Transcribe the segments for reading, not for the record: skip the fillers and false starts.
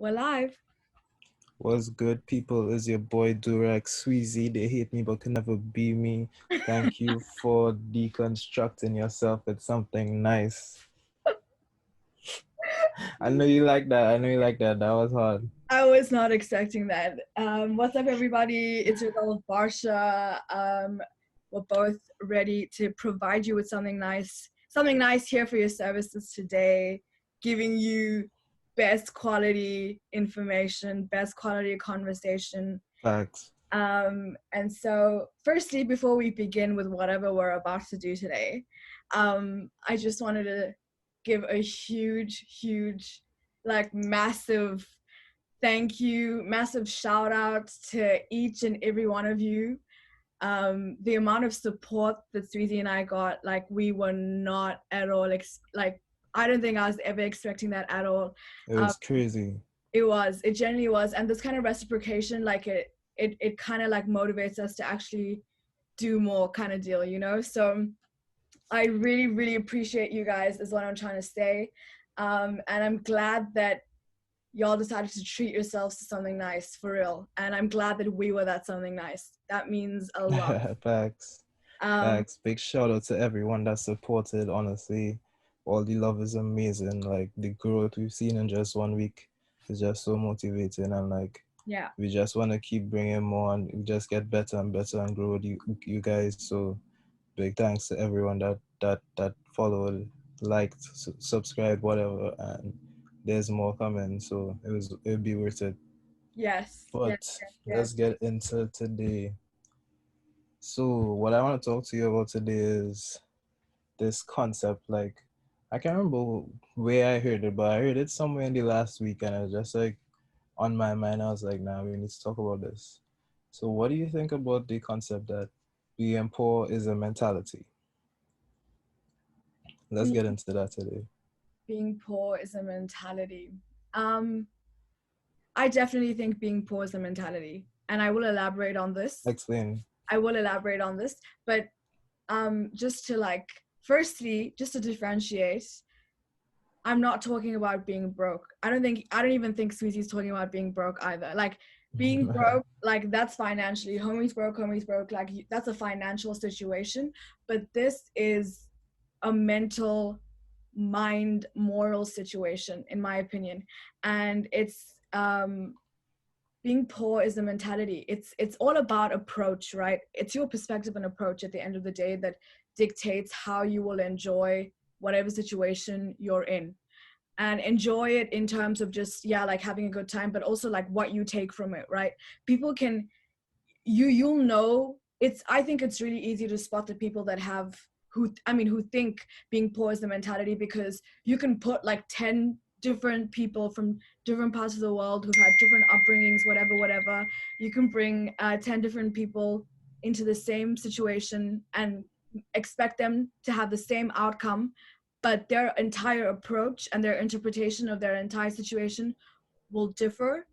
We're live. What's good, people? Is your boy Durex Sweezy. They hate me but can never be me. Thank you for deconstructing yourself with something nice. I know you like that. I know you like that. That was hard. I was not expecting that. What's up, everybody? It's your girl Varsha. We're both ready to provide you with something nice here for your services today, giving you best quality information, best quality conversation. Facts. And so, firstly, before we begin with whatever we're about to do today, I just wanted to give a huge, like massive thank you, massive shout out to each and every one of you. The amount of support that Sweezy and I got, like we were not at all, like I don't think I was ever expecting that at all. It was crazy. It genuinely was. And this kind of reciprocation, like it kind of like motivates us to actually do more kind of deal, you know? So I really appreciate you guys is what I'm trying to say. And I'm glad that y'all decided to treat yourselves to something nice for real. And I'm glad that we were that something nice. That means a lot. Facts. Um, Facts. Big shout out to everyone that supported, honestly. All the love is amazing. Like the growth we've seen in just 1 week is just so motivating, and like yeah. we just want to keep bringing more and just get better and better and grow you guys. So big thanks to everyone that followed, liked, subscribed, whatever, and there's more coming. So it'd be worth it. Yes. Yes. But Yes. Yes. let's get into today. So what I want to talk to you about today is this concept. Like I can't remember where I heard it, but I heard it somewhere in the last week, and it was just like on my mind. I was like, nah, we need to talk about this. So what do you think about the concept that being poor is a mentality? Let's Be- get into that today. Being poor is a mentality. Um, I definitely think being poor is a mentality, and I will elaborate on this. Explain. I will elaborate on this, but just to like, firstly, just to differentiate, I'm not talking about being broke. I don't even think Sweezy's talking about being broke either. Like being broke, like that's financially. Homie's broke. Like that's a financial situation. But this is a mental, mind, moral situation, in my opinion. And it's being poor is a mentality. It's all about approach, right? It's your perspective and approach at the end of the day that dictates how you will enjoy whatever situation you're in, and enjoy it in terms of just, yeah, like having a good time, but also like what you take from it, right? People can, you'll know. It's, I think it's really easy to spot the people that have, who think being poor is the mentality, because you can put like 10 different people from different parts of the world who've had different upbringings, whatever. You can bring 10 different people into the same situation and expect them to have the same outcome, but their entire approach and their interpretation of their entire situation will differ.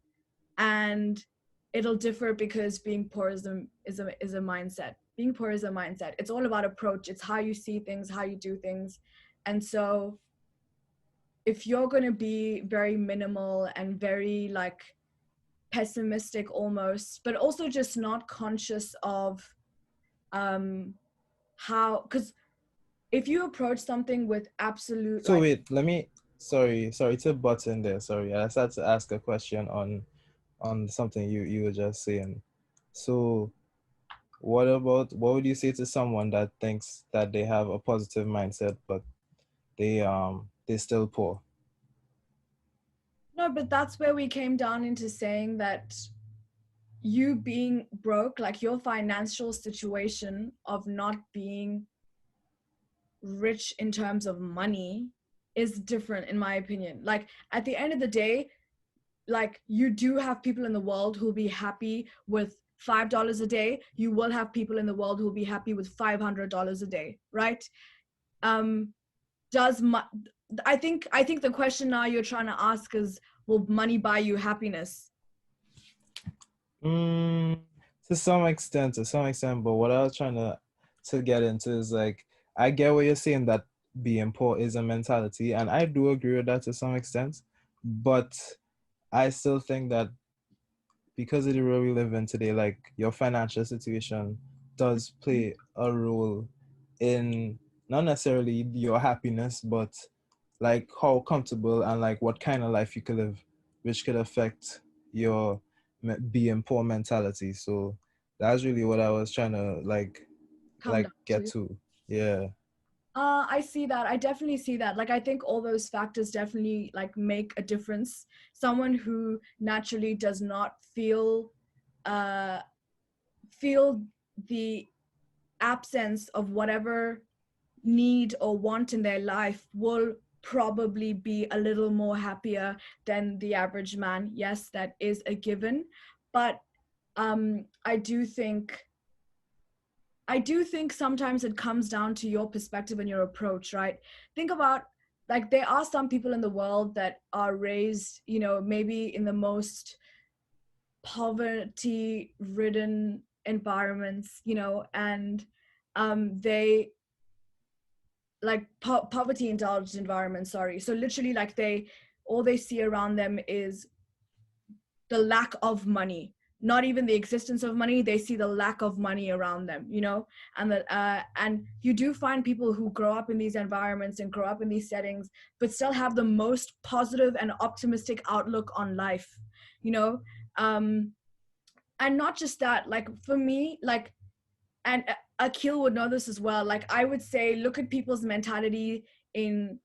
And it'll differ because being poor is a mindset. Being poor is a mindset. It's all about approach. It's how you see things, how you do things. And so if you're going to be very minimal and very like pessimistic almost, but also just not conscious of how, because if you approach something with absolute So like, wait, let me. Sorry to butt in there. Sorry, I just had to ask a question on something you were just saying. So what would you say to someone that thinks that they have a positive mindset but they're still poor? no, but that's where we came down into saying that you being broke, like your financial situation of not being rich in terms of money, is different, in my opinion. Like at the end of the day, like you do have people in the world who'll be happy with $5 a day. You will have people in the world who'll be happy with $500 a day, right? um does I think the question now you're trying to ask is, will money buy you happiness? Mm, to some extent, but what I was trying to get into is like I get what you're saying, that being poor is a mentality, and I do agree with that to some extent, but I still think that because of the world we live in today, like your financial situation does play a role in not necessarily your happiness, but like how comfortable and like what kind of life you could live, which could affect your being poor mentality. So that's really what I was trying to Come down get to. to. Yeah. I see that. I definitely see that. Like, I think all those factors definitely like make a difference. Someone who naturally does not uh, feel the absence of whatever need or want in their life will probably be a little more happier than the average man. Yes, that is a given. But I do think sometimes it comes down to your perspective and your approach, right? Think about, like, there are some people in the world that are raised, maybe in the most poverty ridden environments, and they like poverty indulged environments, sorry. So literally, like, all they see around them is the lack of money, not even the existence of money. They see the lack of money around them, and you do find people who grow up in these environments and grow up in these settings but still have the most positive and optimistic outlook on life, you know um and not just that, like, for me, like, and Akil would know this as well. Like, I would say, look at people's mentality in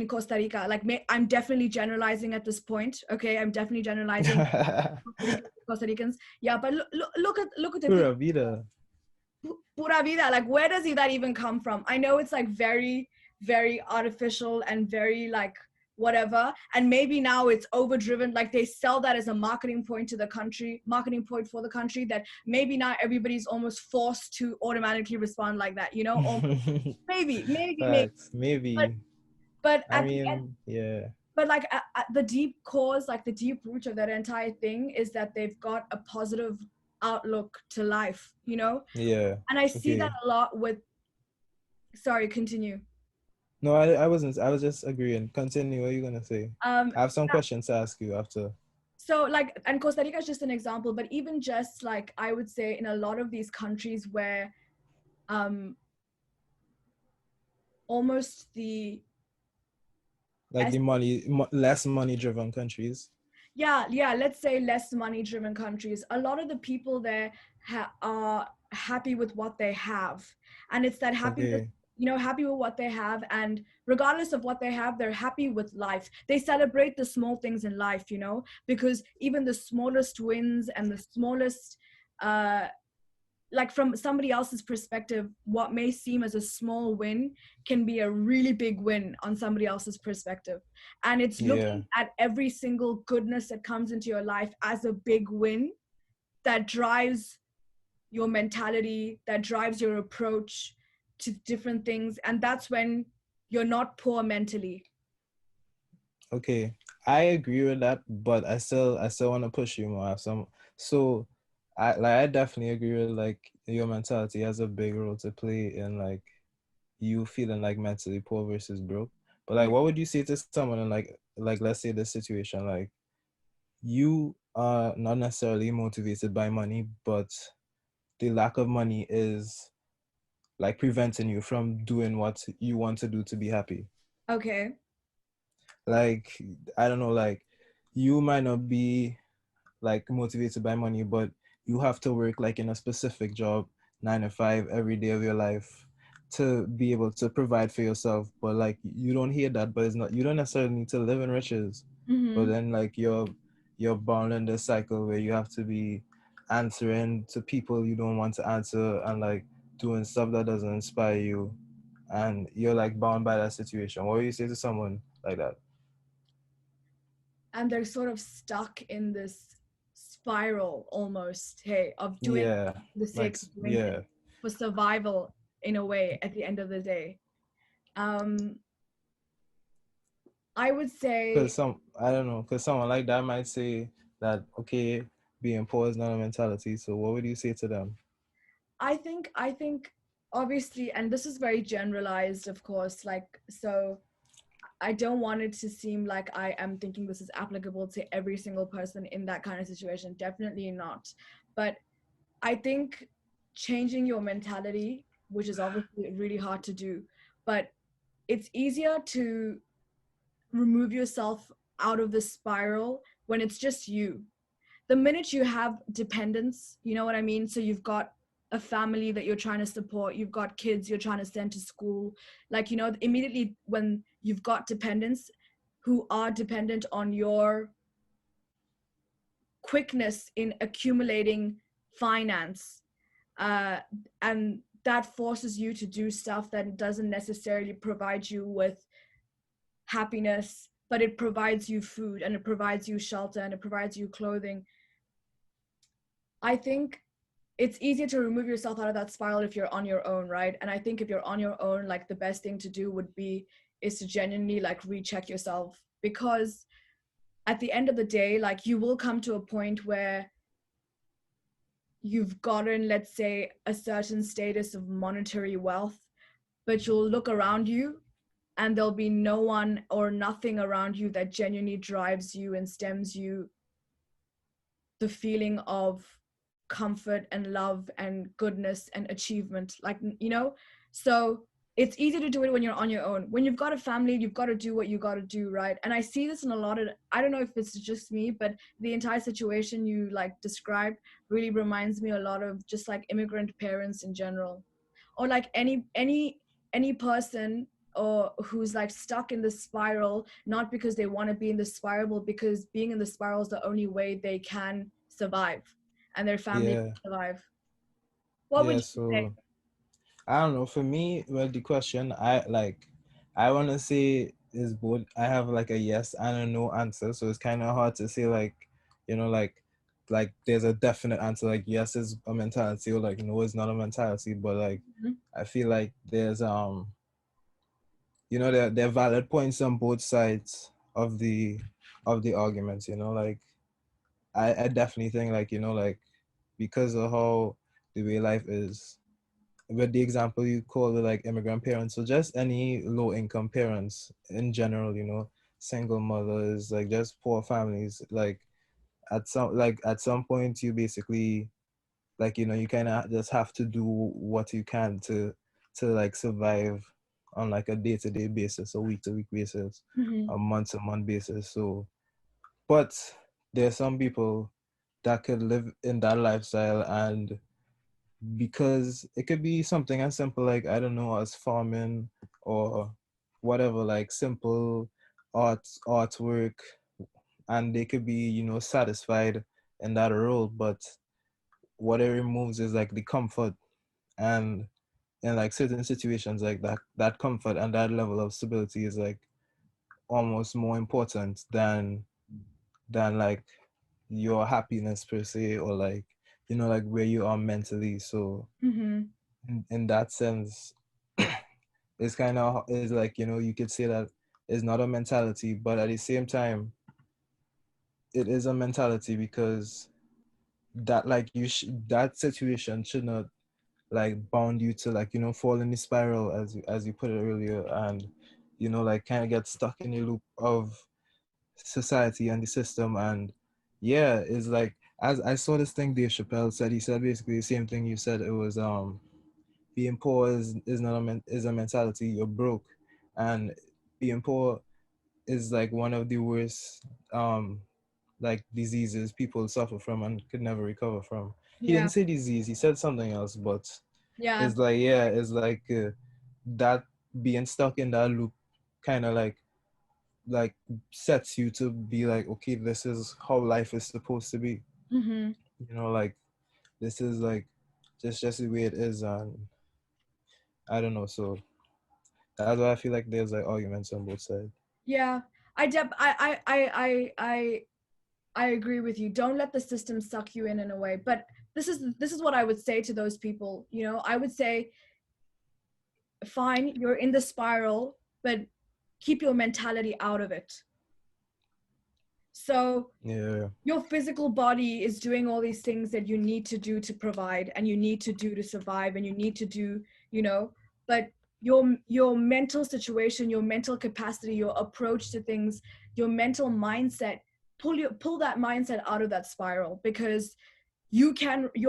Costa Rica. Like, I'm definitely generalizing at this point. Okay, I'm definitely generalizing. Costa Ricans, yeah, but look at the people. Pura vida. Pura vida. Like, where does that even come from? I know it's like very, very artificial and very like whatever, and maybe now it's overdriven. Like, they sell that as a marketing point for the country, that maybe now everybody's almost forced to automatically respond like that. Almost, maybe. Facts. But Maybe. but I at the end, mean, yeah. but like at the deep cause, like the deep root of that entire thing is that they've got a positive outlook to life, Yeah. and I see that Okay. a lot with. Sorry, continue. No, I wasn't. I was just agreeing. Continue. What are you gonna say? um I have some questions to ask you after. so, like, and Costa Rica is just an example, but even just like, I would say, in a lot of these countries where um almost the Like the less money driven countries. yeah, let's say less money driven countries, a lot of the people there are happy with what they have, and it's that happiness, Okay. happy with what they have, and regardless of what they have, they're happy with life. They celebrate the small things in life, because even the smallest wins and the smallest uh like, from somebody else's perspective, what may seem as a small win can be a really big win on somebody else's perspective. And it's Yeah. looking at every single goodness that comes into your life as a big win that drives your mentality, that drives your approach to different things. And that's when you're not poor mentally. Okay. I agree with that, but I still want to push you more. I have some so I definitely agree with like your mentality has a big role to play in like you feeling like mentally poor versus broke. But like what would you say to someone in like let's say this situation, like you are not necessarily motivated by money, but the lack of money is like preventing you from doing what you want to do to be happy. Okay. Like I don't know, like you might not be like motivated by money, but you have to work like in a specific job, 9 to 5 every day of your life to be able to provide for yourself. But like you don't hear that, but it's not you don't necessarily need to live in riches. But Mm-hmm. then like you're bound in this cycle where you have to be answering to people you don't want to answer and like doing stuff that doesn't inspire you and you're like bound by that situation. What do you say to someone like that? And they're sort of stuck in this spiral almost, hey, of doing Yeah. for the Like sake of doing it, yeah. for survival, in a way, at the end of the day. um I would Because say, I don't know, because someone like that might say that, okay, being poor is not a mentality. So what would you say to them? I think obviously, and this is very generalized, of course, like, so I don't want it to seem like I am thinking this is applicable to every single person in that kind of situation. Definitely not. But I think changing your mentality, which is obviously really hard to do, but it's easier to remove yourself out of the spiral when it's just you. The minute you have dependence, you know what I mean? So you've got a family that you're trying to support, you've got kids you're trying to send to school, like, you know, immediately when you've got dependents who are dependent on your quickness in accumulating finance, uh, and that forces you to do stuff that doesn't necessarily provide you with happiness, but it provides you food and it provides you shelter and it provides you clothing. I think it's easier to remove yourself out of that spiral if you're on your own, right? And I think if you're on your own, like the best thing to do would be is to genuinely like recheck yourself, because at the end of the day, like you will come to a point where you've gotten, let's say, a certain status of monetary wealth, but you'll look around you and there'll be no one or nothing around you that genuinely drives you and stems you the feeling of comfort and love and goodness and achievement, like, you know. So it's easy to do it when you're on your own. When you've got a family, you've got to do what you got to do, right? And I see this in a lot of, I don't know if it's just me, but the entire situation you like described really reminds me a lot of just like immigrant parents in general, or like any person or who's like stuck in the spiral, not because they want to be in the spiral, but because being in the spiral is the only way they can survive and their family Yeah, can survive. What would yeah. you say? So I don't know. For me, well, the question I want to say is both. I have like a yes and a no answer, so it's kind of hard to say like, you know, like there's a definite answer. Like yes is a mentality, or like no is not a mentality. But like Mhm. I feel like there's you know, there are valid points on both sides of the argument. You know, like I definitely think like, you know, like because of how the way life is, with the example you call it, like immigrant parents, so just any low income parents in general, you know, single mothers, like just poor families, like at some point you basically, like, you know, you kind of just have to do what you can to like survive on like a day-to-day basis, a week-to-week basis, Mhm. a month-to-month basis. So but there's some people that could live in that lifestyle, and because it could be something as simple like, I don't know, as farming or whatever, like simple artwork, and they could be, you know, satisfied in that role. But what it removes is like the comfort, and in like certain situations, like that comfort and that level of stability is like almost more important than like your happiness per se, or like, you know, like where you are mentally. So Mhm. in that sense, it's kind of is like, you know, you could say that it's not a mentality, but at the same time it is a mentality, because that like that situation should not like bound you to, like, you know, fall in the spiral, as you put it earlier, and, you know, like kind of get stuck in a loop of society and the system. And yeah, it's like, as I saw this thing Dave Chappelle said, he said basically the same thing you said. It was being poor is not is a mentality. You're broke, and being poor is like one of the worst like diseases people suffer from and could never recover from. He Yeah. didn't say disease, he said something else, but Yeah. it's like, yeah, it's like that being stuck in that loop kind of like sets you to be like, okay, this is how life is supposed to be. Mhm. You know, like this is like just the way it is, and I don't know. So that's why I feel like there's like arguments on both sides. Yeah. I agree with you. Don't let the system suck you in a way. But this is what I would say to those people. You know, I would say, fine, you're in the spiral, but keep your mentality out of it. So Yeah. your physical body is doing all these things that you need to do to provide and you need to do to survive and you need to do, you know, but your mental situation, your mental capacity, your approach to things, your mental mindset, pull that mindset out of that spiral, because your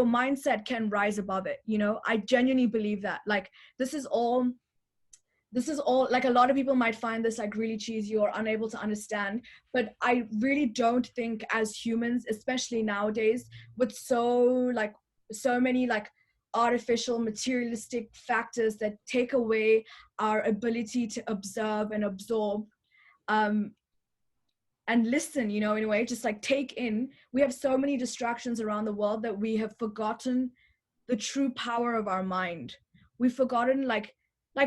mindset can rise above it. I genuinely believe that. Like, this is all like, a lot of people might find this like really cheesy or unable to understand, but I really don't think, as humans, especially nowadays, with so many like artificial materialistic factors that take away our ability to observe and absorb, um and listen, in a way, just like take in. We have so many distractions around the world that we have forgotten the true power of our mind. We've forgotten, like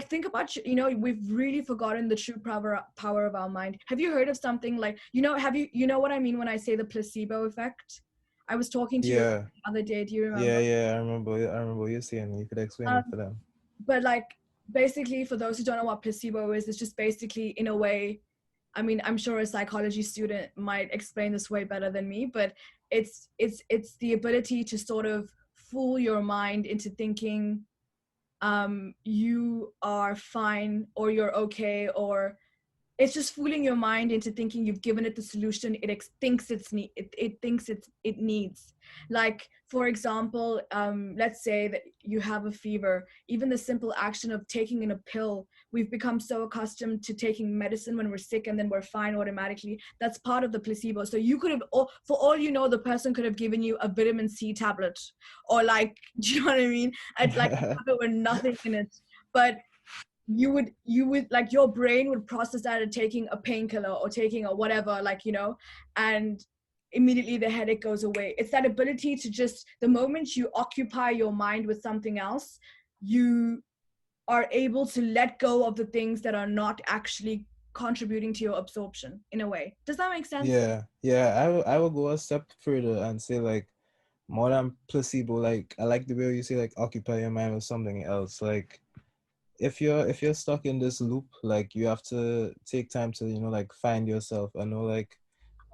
think about, we've really forgotten the true power of our mind. Have you heard of something like, have you know what I mean when I say the placebo effect? I was talking to you about Yeah, it the other day. Do you yeah, remember? yeah. I remember what you're saying. You could explain it Um, for them. but like, basically, for those who don't know what placebo is, it's just basically, in a way, I mean, I'm sure a psychology student might explain this way better than me, but it's the ability to sort of fool your mind into thinking, you are fine, or you're okay, or it's just fooling your mind into thinking you've given it the solution it thinks it needs. Like, for example, let's say that you have a fever. Even the simple action of taking in a pill, we've become so accustomed to taking medicine when we're sick and then we're fine automatically. That's part of the placebo. So you could have, for all you know, the person could have given you a vitamin C tablet, or like, do you know what I mean? I'd like a tablet with nothing in it, but you would like, your brain would process that as taking a painkiller or taking a whatever, like, and immediately the headache goes away. It's that ability to just, the moment you occupy your mind with something else, you are able to let go of the things that are not actually contributing to your absorption, in a way. Does that make sense? Yeah, yeah. I will go a step further and say like more than placebo. Like I like the way you say like occupy your mind with something else. Like if you're stuck in this loop, like you have to take time to like find yourself and know like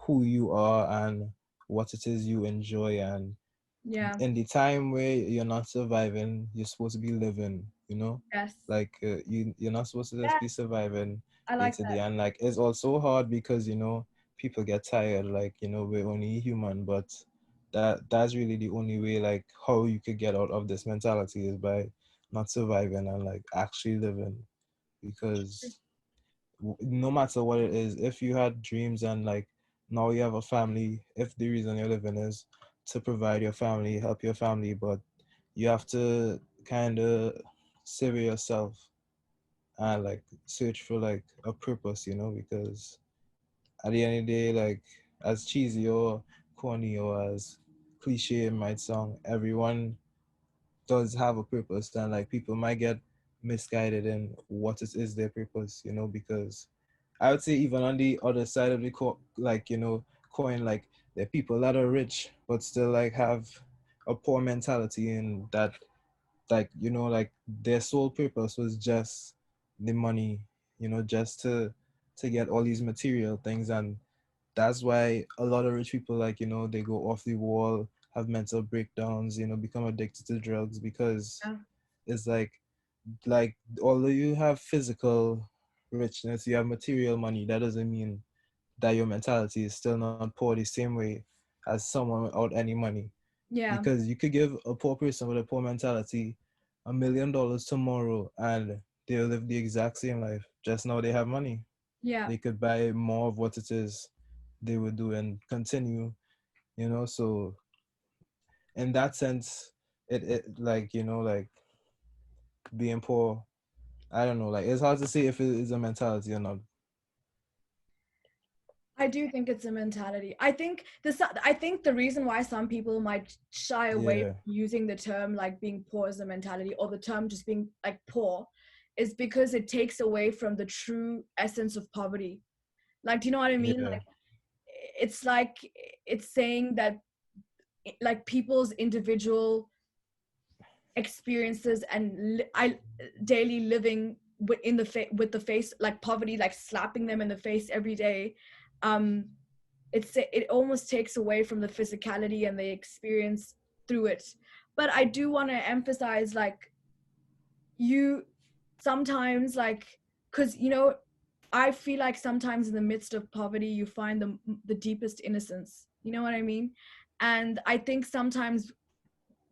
who you are and what it is you enjoy. And Yeah. in the time where you're not surviving, you're supposed to be living. Yes. Like you're not supposed to just Yeah, be surviving I day like to day. that. And like it's also hard because people get tired. Like we're only human. But that's really the only way, like how you could get out of this mentality, is by not surviving and like actually living. Because no matter what it is, if you had dreams and like now you have a family, if the reason you're living is to provide your family, help your family, but you have to kind of savor yourself and like search for like a purpose, because at the end of the day, like as cheesy or corny or as cliche it might sound, everyone does have a purpose. And like people might get misguided in what it is their purpose, because I would say even on the other side of the coin, like there are people that are rich but still like have a poor mentality, and that like their sole purpose was just the money, just to get all these material things. And that's why a lot of rich people, like they go off the wall, have mental breakdowns, become addicted to drugs, because Yeah. it's like although you have physical richness, you have material money, that doesn't mean that your mentality is still not poor the same way as someone without any money. Yeah. Because you could give a poor person with a poor mentality $1 million tomorrow and they'll live the exact same life. Just now they have money. Yeah. They could buy more of what it is they would do and continue. So in that sense, it like being poor, I don't know, like it's hard to say if it is a mentality or not. I do think it's a mentality. I think the reason why some people might shy away Yeah, from using the term like being poor as a mentality, or the term just being like poor, is because it takes away from the true essence of poverty. Like, do you know what I mean? yeah, Like, it's like, it's saying that, like, people's individual experiences and daily living with the face, like poverty, like slapping them in the face every day, um it almost takes away from the physicality and the experience through it. But I do want to emphasize, like, you sometimes like, because you know, I feel like sometimes in the midst of poverty you find the deepest innocence, you know what I mean? And I think sometimes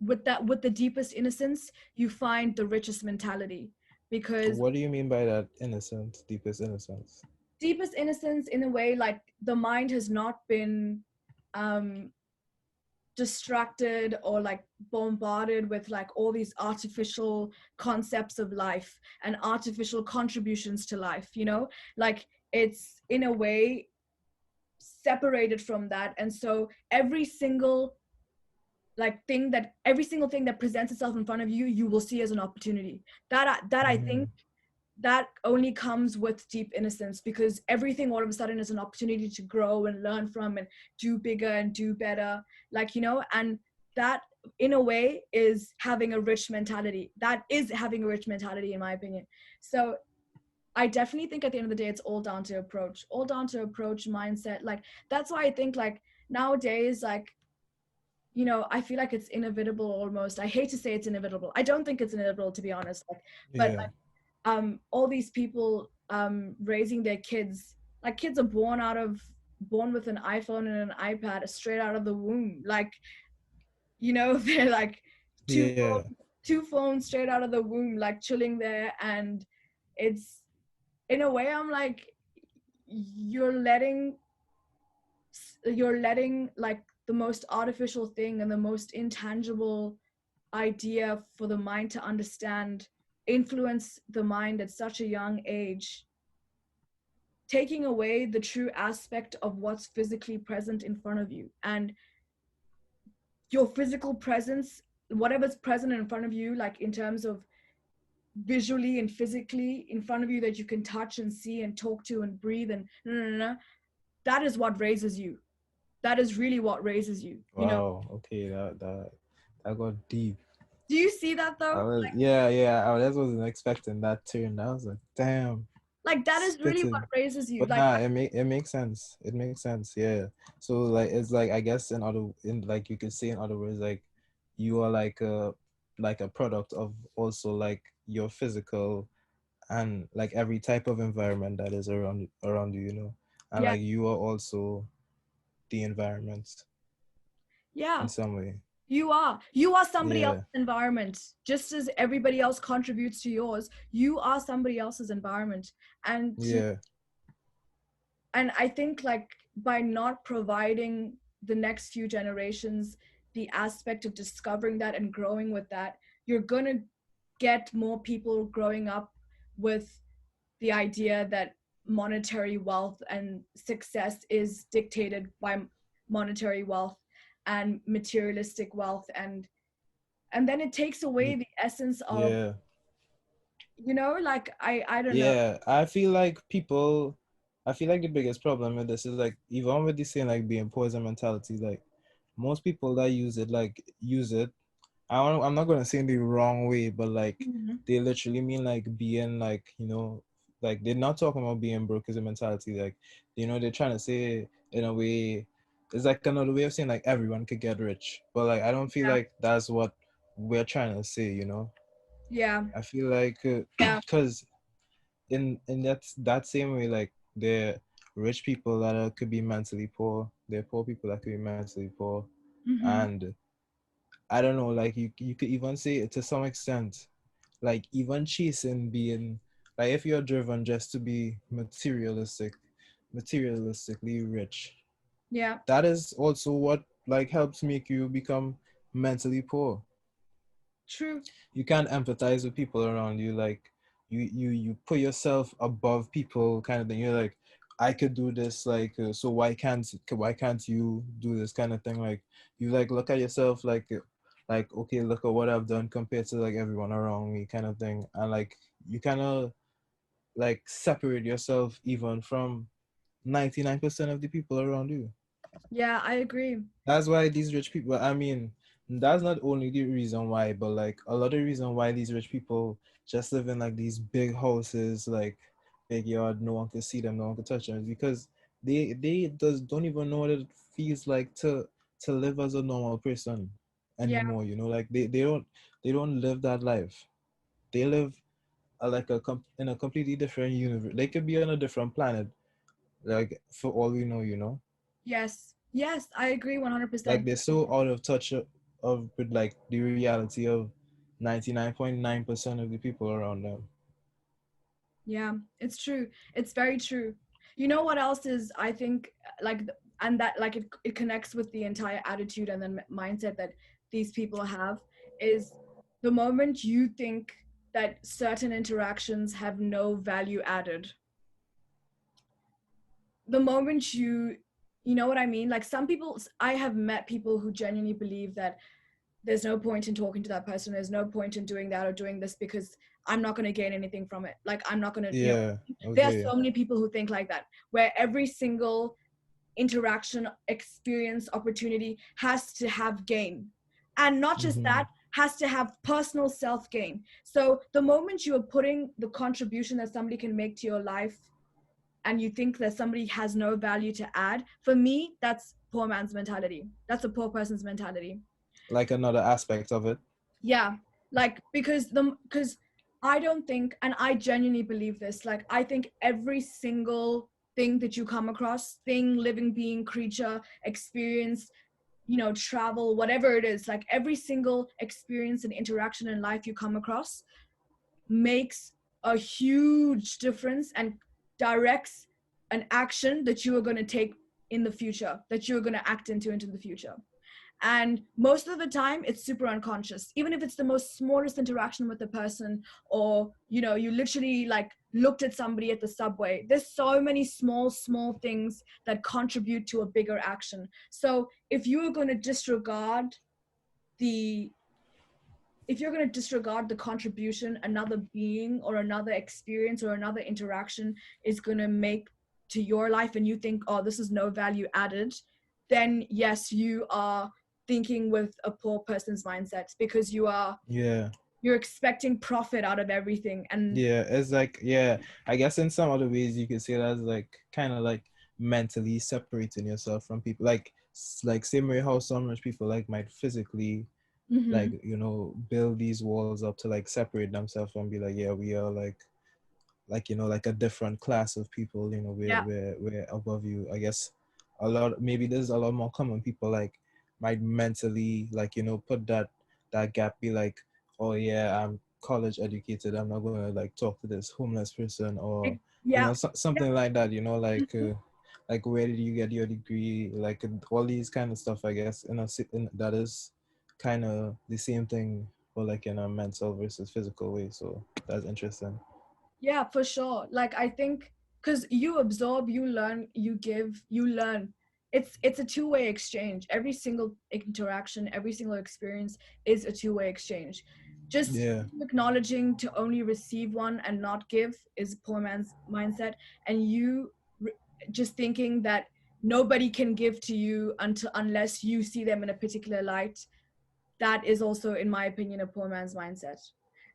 with the deepest innocence you find the richest mentality, because What do you mean by that innocence, deepest innocence? deepest innocence in a way, like the mind has not been um distracted or like bombarded with like all these artificial concepts of life and artificial contributions to life, you know, like it's in a way separated from that. And so every single thing that presents itself in front of you, you will see as an opportunity. That I Mm-hmm. think that only comes with deep innocence, because everything all of a sudden is an opportunity to grow and learn from and do bigger and do better, like, you know. And that in a way is having a rich mentality. That is having a rich mentality, in my opinion. So I definitely think at the end of the day it's all down to approach, all down to approach, mindset. Like that's why I think like nowadays, like, you know, I feel like it's inevitable almost. I hate to say it's inevitable. I don't think it's inevitable, to be honest. Like, but Yeah, all these people raising their kids, like kids are born with an iPhone and an iPad straight out of the womb, like, you know. They're like two yeah, two phones straight out of the womb, like chilling there. And it's, in a way, I'm like, you're letting like the most artificial thing and the most intangible idea for the mind to understand influence the mind at such a young age, taking away the true aspect of what's physically present in front of you. And your physical presence, whatever's present in front of you, like in terms of visually and physically in front of you, that you can touch and see and talk to and breathe and no, no, no, no, that is what raises you. That is really what raises you, you know. wow, okay, that got deep. Do you see that I though? was, yeah, I just wasn't expecting that turn. I was like, damn, Like that is really what spitting. raises you. But Like nah, it makes sense. It makes sense. Yeah. So like it's like I guess in like you could say in other words like you are like a product of also like your physical and like every type of environment that is around you, you know. And yeah, like you are also the environment in yeah. some way. You are somebody Yeah. else's environment, just as everybody else contributes to yours. You are somebody else's environment. and to, Yeah. and I think like by not providing the next few generations the aspect of discovering that and growing with that, you're going to get more people growing up with the idea that monetary wealth and success is dictated by monetary wealth and materialistic wealth. And then it takes away Ye- the essence of, Yeah. you know, like I don't know. Yeah, I feel like the biggest problem with this is like even with this saying like being poison mentality, like most people that use it. I'm not gonna say in the wrong way, but like Mhm. they literally mean like being like like they're not talking about being broke as a mentality. Like they're trying to say in a way it's like another way of saying like everyone could get rich, but like I don't feel Yeah, like that's what we're trying to say. yeah, I feel like yeah. because in that same way like there rich people that could be mentally poor, there are poor people that could be mentally poor, Hmm. and I don't know, like you could even say it to some extent, like even chasing being like if you're driven just to be materialistically rich, Yeah, that is also what like helps make you become mentally poor. true. You can't empathize with people around you, like you put yourself above people kind of thing. You're like, I could do this, like so why can't you do this kind of thing, like you like look at yourself like okay, look at what I've done compared to like everyone around me kind of thing, and like you kind of like separate yourself even from 99% of the people around you. Yeah, I agree. That's why these rich people, I mean, that's not only the reason why, but like a lot of reason why these rich people just live in like these big houses, like big yard, no one can see them, no one can touch them, is because they just don't even know what it feels like to live as a normal person Yeah, anymore, like they don't live that life. They live in a completely different universe. They could be on a different planet, like for all we know, Yes, yes, I agree like 100%. they're so out of touch of with like the reality of 99.9% of the people around them. Yeah, it's true. It's very true. You know what else is, I think, like, and that, like, it connects with the entire attitude and then mindset that these people have is the moment you think that certain interactions have no value added, the moment you know what I mean? Like, some people, I have met people who genuinely believe that there's no point in talking to that person, there's no point in doing that or doing this because I'm not going to gain anything from it, like I'm not going to, you know, Yeah. there are Okay. so many people who think like that, where every single interaction, experience, opportunity has to have gain, and not just Mm-hmm. that, has to have personal self gain. So the moment you are putting the contribution that somebody can make to your life and you think that somebody has no value to add, for me that's poor man's mentality, that's a poor person's mentality. Like another aspect of it. Yeah, like, because I don't think, and I genuinely believe this, like I think every single thing that you come across, thing, living being, creature, experience, you know, travel, whatever it is, like every single experience and interaction in life you come across makes a huge difference and directs an action that you are going to take in the future, that you're going to act into the future. And most of the time it's super unconscious, even if it's the most smallest interaction with the person, or you know, you literally like looked at somebody at the subway. There's so many small things that contribute to a bigger action. So the if you're going to disregard the contribution another being or another experience or another interaction is going to make to your life, and you think, oh, this is no value added, then yes, you are thinking with a poor person's mindset, because Yeah. you're expecting profit out of everything. And Yeah, it's like, yeah, I guess in some other ways you could say that's like kind of like mentally separating yourself from people. Like same way how some rich people like might physically like, mm-hmm, build these walls up to like separate themselves and be like, yeah, we are like like a different class of people, yeah, we're above you. I guess a lot, maybe there's a lot more common people like might mentally like put that gap, be like, oh yeah, I'm college educated, I'm not gonna like talk to this homeless person, or yeah, something like that, like where did you get your degree, like all these kind of stuff. I guess that is kind of the same thing, but like in a mental versus physical way. So that's interesting. yeah, for sure. Like I think because you absorb, you learn, you give, you learn. It's a two-way exchange. Every single interaction, every single experience is a two-way exchange. Just Yeah. acknowledging to only receive one and not give is poor man's mindset. And you re- just thinking that nobody can give to you until unless you see them in a particular light, that is also, in my opinion, a poor man's mindset.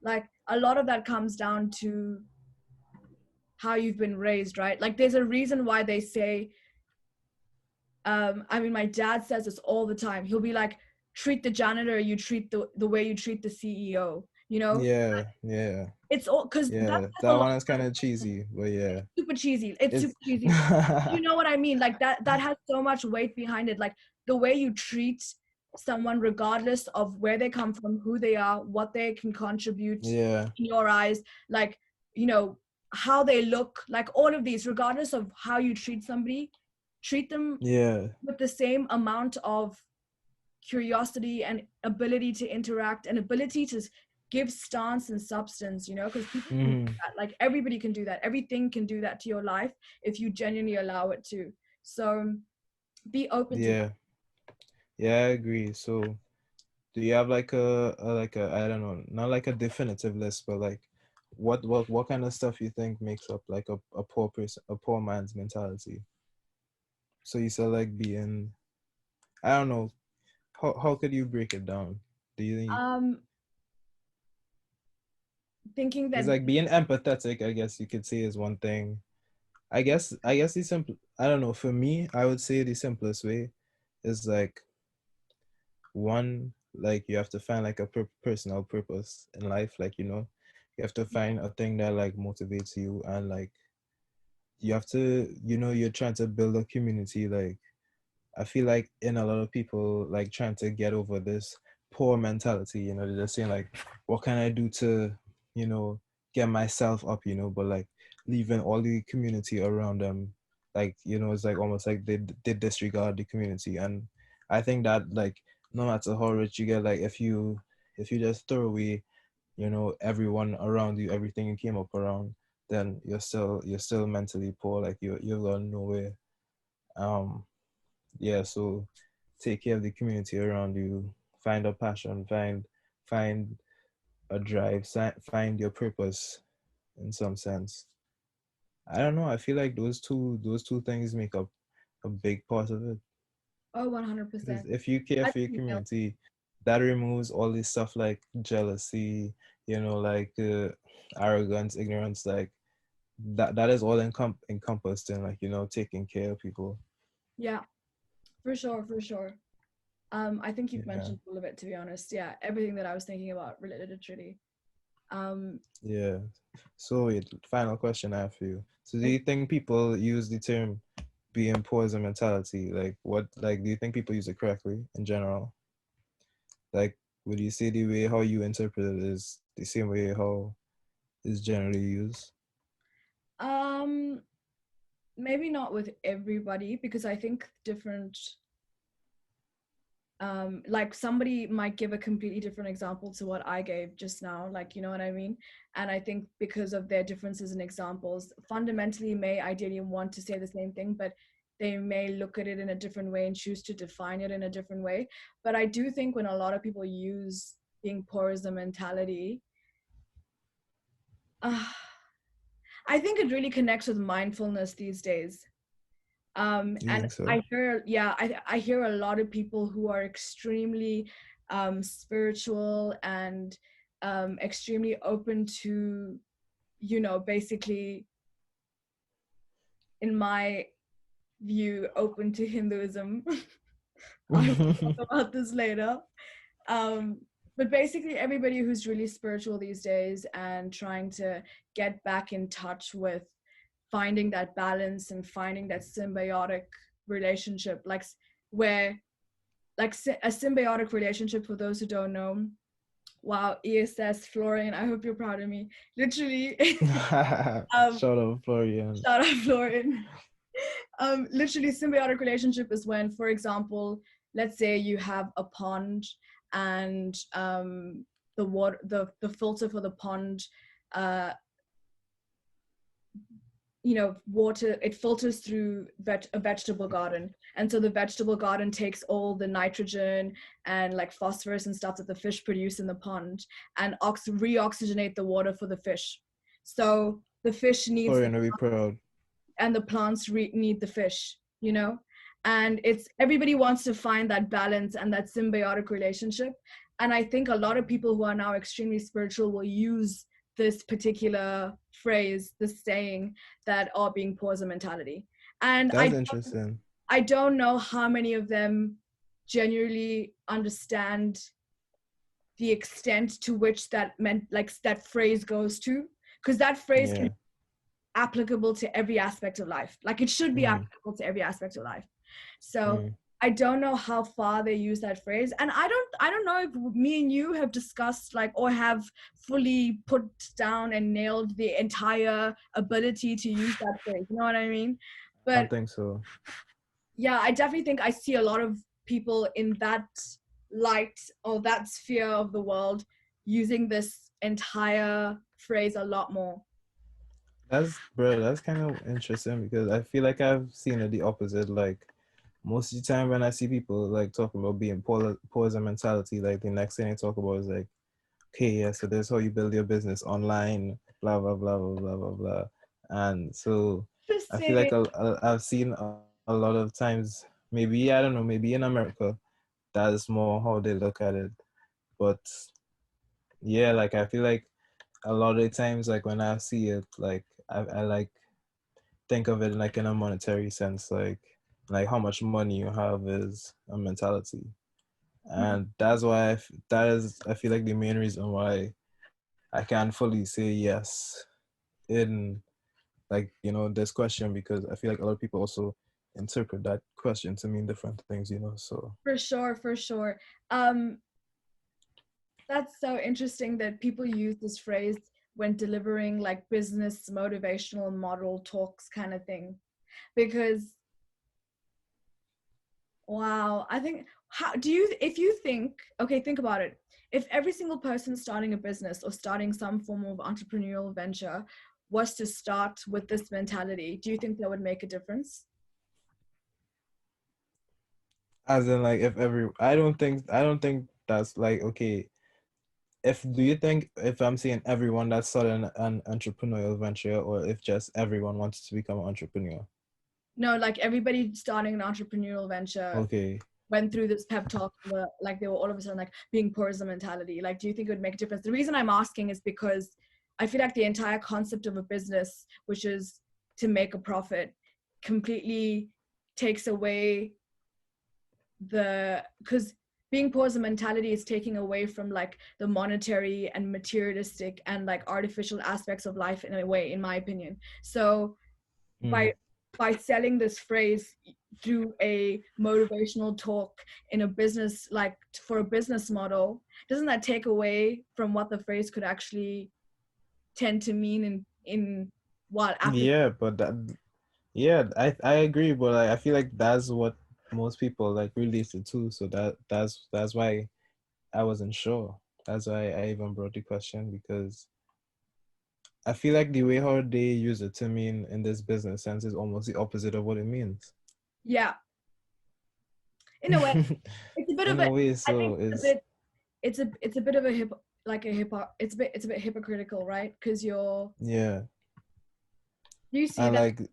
Like a lot of that comes down to how you've been raised, right? Like there's a reason why they say, I mean, my dad says this all the time. He'll be like, treat the janitor, you treat the way you treat the CEO, you know? Yeah, yeah, It's all because that yeah. says That a lot. one is kind of cheesy, but yeah, Super cheesy. It's it's super cheesy. You know what I mean? Like that has so much weight behind it. Like the way you treat someone, regardless of where they come from, who they are, what they can contribute yeah, in your eyes, like, you know, how they look, like all of these, regardless of how you treat somebody, treat them yeah, with the same amount of curiosity and ability to interact and ability to give stance and substance, you know, because people can do hmm, that. Like everybody can do that. Everything can do that to your life if you genuinely allow it to. So be open to that. yeah, yeah. I agree. So, do you have like a I don't know, not like a definitive list, but like what kind of stuff you think makes up like a poor person, a poor man's mentality? So you said like being, I don't know, how could you break it down? Do you think Um, thinking it's that, like being empathetic? I guess you could say is one thing. I guess the simple, I don't know, for me I would say the simplest way is like, one, like you have to find like a personal purpose in life, like You have to find a thing that like motivates you, and like you have to, you're trying to build a community. Like I feel like in a lot of people like trying to get over this poor mentality, they're just saying like, what can I do to, you know, get myself up, but like leaving all the community around them, like, it's like almost like they disregard the community. And I think that like no matter how rich you get, like if you just throw away, everyone around you, everything you came up around, then you're still mentally poor, like you're going nowhere. Um yeah, so take care of the community around you, find a passion, find a drive, find your purpose in some sense. I don't know, I feel like those two things make up a big part of it. Oh, Because 100%. if you care I for your think you community, that removes all this stuff like jealousy, like arrogance, ignorance, like that is all encompassed in, like, taking care of people. yeah, for sure, for sure. I think you've Yeah. mentioned all of it, to be honest. Yeah, everything that I was thinking about related to Trudy. Um, Yeah. So wait, final question I have for you. So do okay. you think people use the term being poor as a mentality? Like what, like do you think people use it correctly in general? Like would you say the way how you interpret it is the same way how it's generally used? um, Maybe not with everybody because I think different like somebody might give a completely different example to what I gave just now, like, you know what I mean? And I think because of their differences in examples, fundamentally may ideally want to say the same thing, but they may look at it in a different way and choose to define it in a different way. But I do think when a lot of people use being poor as a mentality, uh, I think it really connects with mindfulness these days. You And think so? I hear, yeah, I hear a lot of people who are extremely spiritual and extremely open to, basically, in my view, open to Hinduism. I will talk about this later. Um, but basically, everybody who's really spiritual these days and trying to get back in touch with finding that balance and finding that symbiotic relationship, like where, like a symbiotic relationship, for those who don't know. Wow, ESS Florian, I hope you're proud of me. Literally, um, Shout out Florian. shout out Florian. Literally, symbiotic relationship is when, for example, let's say you have a pond and the water, the filter for the pond, uh, water, it filters through a vegetable garden, and so the vegetable garden takes all the nitrogen and like phosphorus and stuff that the fish produce in the pond and reoxygenate the water for the fish. So the fish needs the, Florian will be proud. and the plants need the fish, and it's everybody wants to find that balance and that symbiotic relationship. And I think a lot of people who are now extremely spiritual will use this particular phrase, this saying, that are being poor as a mentality. And That's interesting. I don't know how many of them genuinely understand the extent to which that meant, like, that phrase goes to, because that phrase can Yeah. be applicable to every aspect of life. Like, it should be Mm, applicable to every aspect of life. So mm. I don't know how far they use that phrase, and I don't know if me and you have discussed, like, or have fully put down and nailed the entire ability to use that phrase, you know what I mean? I don't But think so. yeah, I definitely think I see a lot of people in that light or that sphere of the world using this entire phrase a lot more. That's kind of interesting because I feel like I've seen it the opposite. Like most of the time when I see people like talking about being poor as a mentality, like the next thing they talk about is like, okay, yeah, so this is how you build your business online, blah blah blah blah blah blah blah. And so I feel Interesting. like I've seen a lot of times, maybe I don't know, maybe in America, that is more how they look at it. But yeah, like I feel like a lot of the times, like when I see it, like I like think of it like in a monetary sense, like how much money you have is a mentality, and that's why that is, I feel like, the main reason why I can't fully say yes in like, this question, because I feel like a lot of people also interpret that question to mean different things, so. For sure, for sure. Um, that's so interesting that people use this phrase when delivering like business motivational model talks kind of thing. Because wow, I think how do you if you think okay, think about it. If every single person starting a business or starting some form of entrepreneurial venture was to start with this mentality, do you think that would make a difference? As in, like, if every I don't think that's like, okay, if do you think if I'm saying everyone that's starting an entrepreneurial venture, or if just everyone wants to become an entrepreneur? No, like everybody starting an entrepreneurial venture Okay. went through this pep talk like they were all of a sudden like being poor is a mentality. Like, do you think it would make a difference? The reason I'm asking is because I feel like the entire concept of a business, which is to make a profit, completely takes away the because being poor as a mentality is taking away from like the monetary and materialistic and like artificial aspects of life in a way, in my opinion. So Mm. by selling this phrase through a motivational talk in a business, like for a business model, doesn't that take away from what the phrase could actually tend to mean in what Yeah, but yeah, I agree, but like, I feel like that's what most people like relate it to, so that's why I wasn't sure. That's why I even brought the question, because I feel like the way how they use it to mean in this business sense is almost the opposite of what it means. yeah, in a way it's a bit of In a a way, I so think it's a is bit it's a bit of a hip like a hip hop it's a bit hypocritical, right? Because you're yeah. you see And that. like,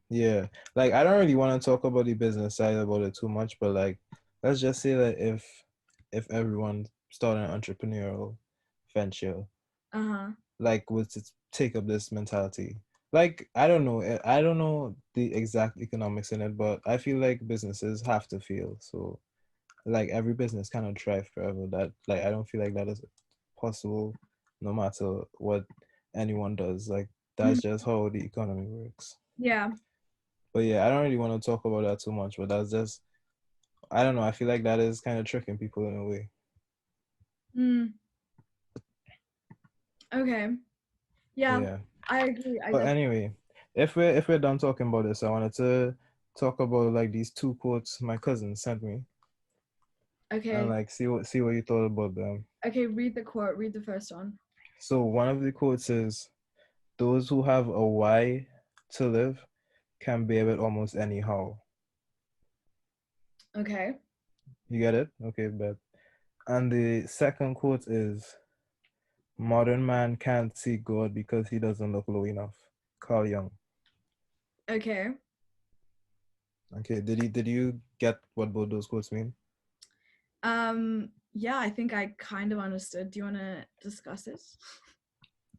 yeah, like I don't really want to talk about the business side about it too much, but like, let's just say that if everyone started an entrepreneurial venture, Uh-huh. like, was to take up this mentality, like, I don't know the exact economics in it, but I feel like businesses have to fail. So like every business cannot thrive forever. That, like, I don't feel like that is possible, no matter what anyone does. Like, that's Mhm. just how the economy works. Yeah. But yeah, I don't really want to talk about that too much, but that's just, I don't know, I feel like that is kind of tricking people in a way. Mm. Okay. Yeah, Yeah. I agree. I But definitely. anyway, if we're done talking about this, I wanted to talk about like these two quotes my cousin sent me, and Okay. like see what you thought about them. Okay, read the quote. Read the first one. So one of the quotes is, "Those who have a why to live can bear it almost anyhow." Okay. You get it? Okay, bet. And the second quote is, "Modern man can't see God because he doesn't look low enough." Carl Jung. Okay. Okay, did you get what both those quotes mean? Yeah, I think I kind of understood. Do you want to discuss it?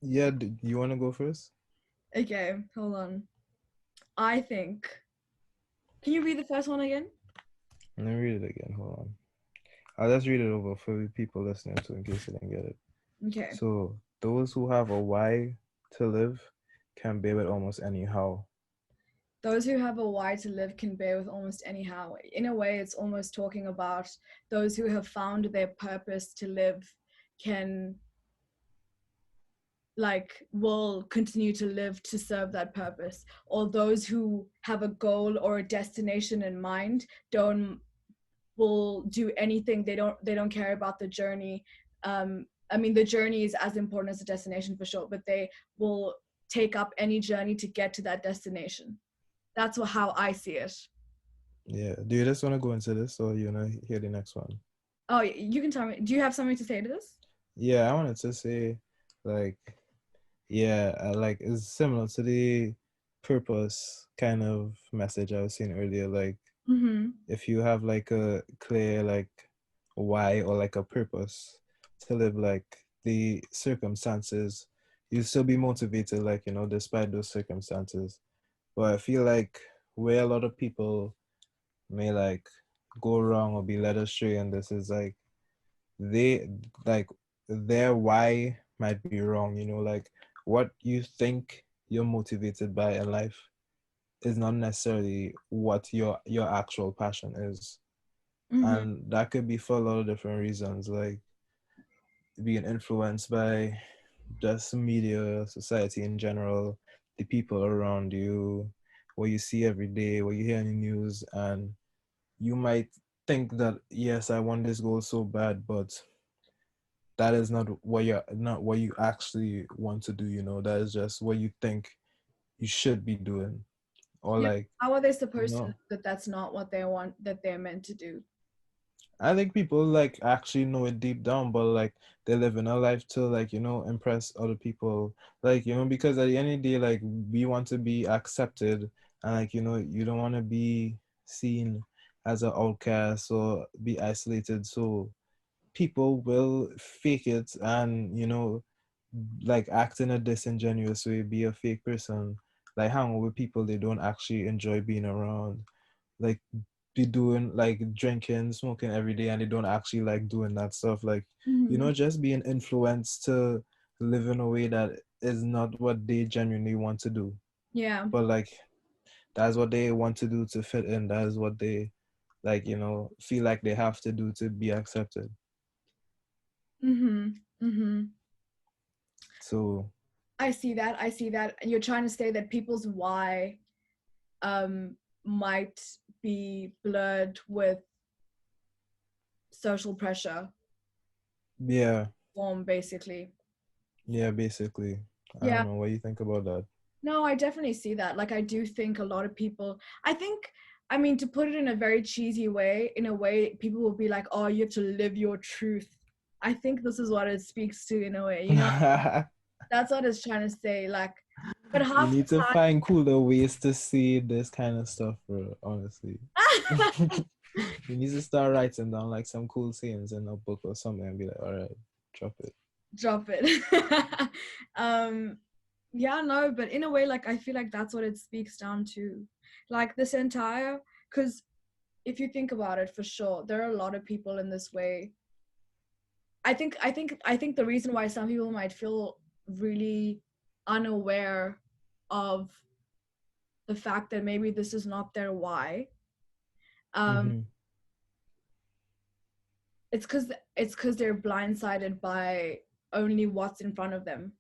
Yeah, do you want to go first? Okay, hold on. I think. Can you read the first one again? Let me read it again. Hold on. I'll just read it over for the people listening too, in case they didn't get it. Okay. So, those who have a why to live can bear with almost anyhow. Those who have a why to live can bear with almost anyhow. In a way, it's almost talking about those who have found their purpose to live can like will continue to live to serve that purpose, or those who have a goal or a destination in mind don't will do anything. They don't care about the journey. I mean, the journey is as important as the destination for sure, but they will take up any journey to get to that destination. That's how I see it. Yeah. Do you just want to go into this, or you want to hear the next one? Oh, you can tell me, do you have something to say to this? Yeah, I wanted to say, like, yeah, like it's similar to the purpose kind of message I was saying earlier. Like, Mm-hmm. if you have like a clear like why, or like a purpose to live, like the circumstances, you still be motivated, like, despite those circumstances. But I feel like where a lot of people may like go wrong or be led astray, and this is like they like their why might be wrong, you know, like what you think you're motivated by in life is not necessarily what your actual passion is. Mm-hmm. And that could be for a lot of different reasons, like being influenced by just media, society in general, the people around you, what you see every day, what you hear in the news, and you might think that yes, I want this goal so bad, but that is not what you actually want to do, you know. That is just what you think you should be doing. Or Yeah. like, How are they you supposed to know know, that that's not what they want, that they're meant to do? I think people like actually know it deep down, but like they live in a life to like, you know, impress other people. Like, you know, because at the end of the day, like we want to be accepted, and like, you know, you don't want to be seen as an outcast or be isolated. So people will fake it and, you know, like act in a disingenuous way, be a fake person, like hang out with people they don't actually enjoy being around, like be doing like drinking, smoking every day, and they don't actually like doing that stuff. Like, you Mm-hmm. know, just being influenced to live in a way that is not what they genuinely want to do. Yeah. But like that's what they want to do to fit in. That is what they like, you know, feel like they have to do to be accepted. Mm-hmm. Mm-hmm. So I see that. I see that. And you're trying to say that people's why might be blurred with social pressure yeah, form, basically. yeah, basically. I Yeah. don't know what you think about that. No, I definitely see that. Like, I do think a lot of people, I think, I mean, to put it in a very cheesy way, in a way, people will be like, oh, you have to live your truth. I think this is what it speaks to in a way, you know? That's what it's trying to say. Like, but You half need to find cooler ways to see this kind of stuff, bro. Honestly, the time, you need to start writing down like some cool scenes in a book or something and be like, all right, drop it. drop it. um, yeah, no, but in a way, like, I feel like that's what it speaks down to. Like, this entire, because if you think about it, for sure, there are a lot of people in this way. I think the reason why some people might feel really unaware of the fact that maybe this is not their why, um, Mm-hmm. it's because they're blindsided by only what's in front of them.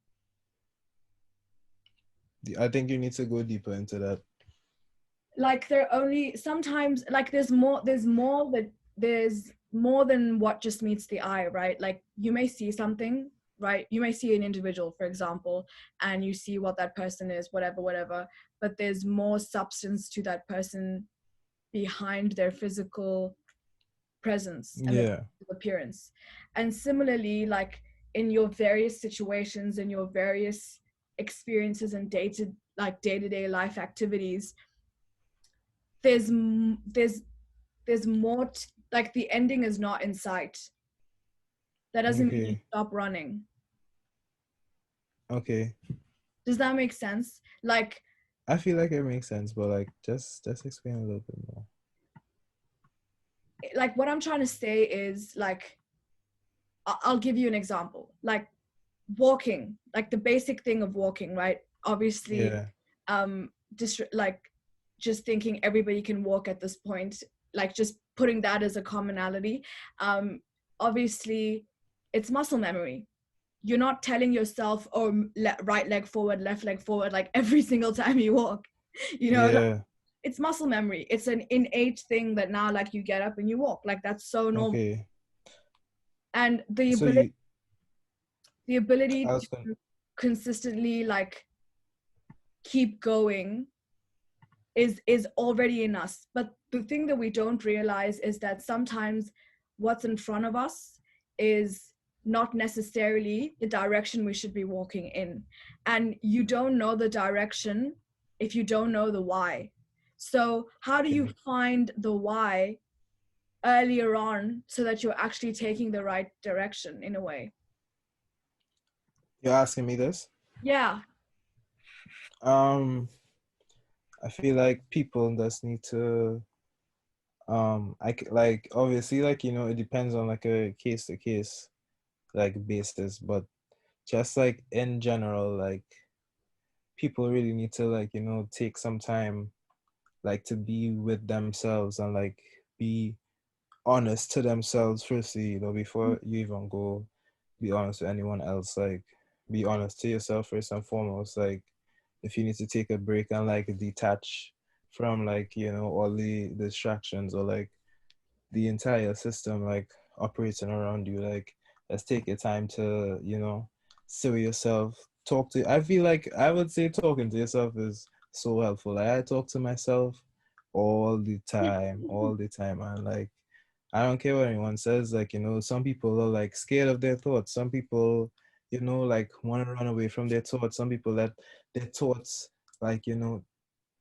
I think you need to go deeper into that. Like, they're only sometimes, like, there's more than what just meets the eye, right? Like, you may see something, right? You may see an individual, for example, and you see what that person is, whatever, but there's more substance to that person behind their physical presence and their Yeah. appearance. And similarly, like, in your various situations, in your various experiences and day-to-day life activities, there's more like, the ending is not in sight. That doesn't mean you Okay. stop running. Okay. Does that make sense? I feel like it makes sense, but like just explain a little bit more. Like what I'm trying to say is, like, I'll give you an example. Like, walking, like the basic thing of walking, right? Obviously, Yeah. like, just thinking everybody can walk at this point, like, just putting that as a commonality. um Obviously, it's muscle memory. You're not telling yourself, oh, right leg forward, left leg forward, like every single time you walk. Like, Yeah. it's muscle memory. It's an innate thing that now, like, you get up and you walk, like, that's so normal. Okay. And So you the I ability was gonna to consistently, like, keep going is already in us. But the thing that we don't realize is that sometimes what's in front of us is not necessarily the direction we should be walking in, and you don't know the direction if you don't know the why. So how do you okay. find the why earlier on so that you're actually taking the right direction, in a way? You're asking me this? Yeah. Um I feel like people just need to like obviously, like, you know, it depends on like a case to case like basis, but just like in general, like people really need to like, take some time like to be with themselves and like be honest to themselves firstly, before you even go be honest with anyone else. Like be honest to yourself first and foremost. Like if you need to take a break and like detach from like, all the distractions or like the entire system like operating around you, like let's take your time to, sit with yourself, talk to I feel like I would say talking to yourself is so helpful. Like I talk to myself all the time, and like I don't care what anyone says. Like, some people are like scared of their thoughts. Some people, like want to run away from their thoughts. Some people let their thoughts like,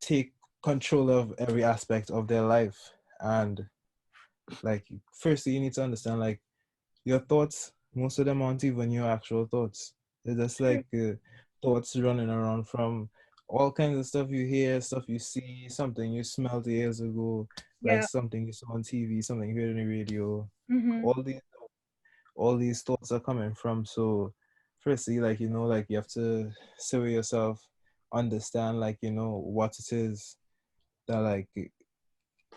take control of every aspect of their life. And like firstly you need to understand like your thoughts, most of them aren't even your actual thoughts. They're just True. like thoughts running around from all kinds of stuff you hear, stuff you see, something you smelled years ago, like Yeah. something you saw on TV, something you heard on the radio. Mm-hmm. all these all these thoughts are coming from. So firstly, like, like you have to sit with yourself, understand like, what it is that like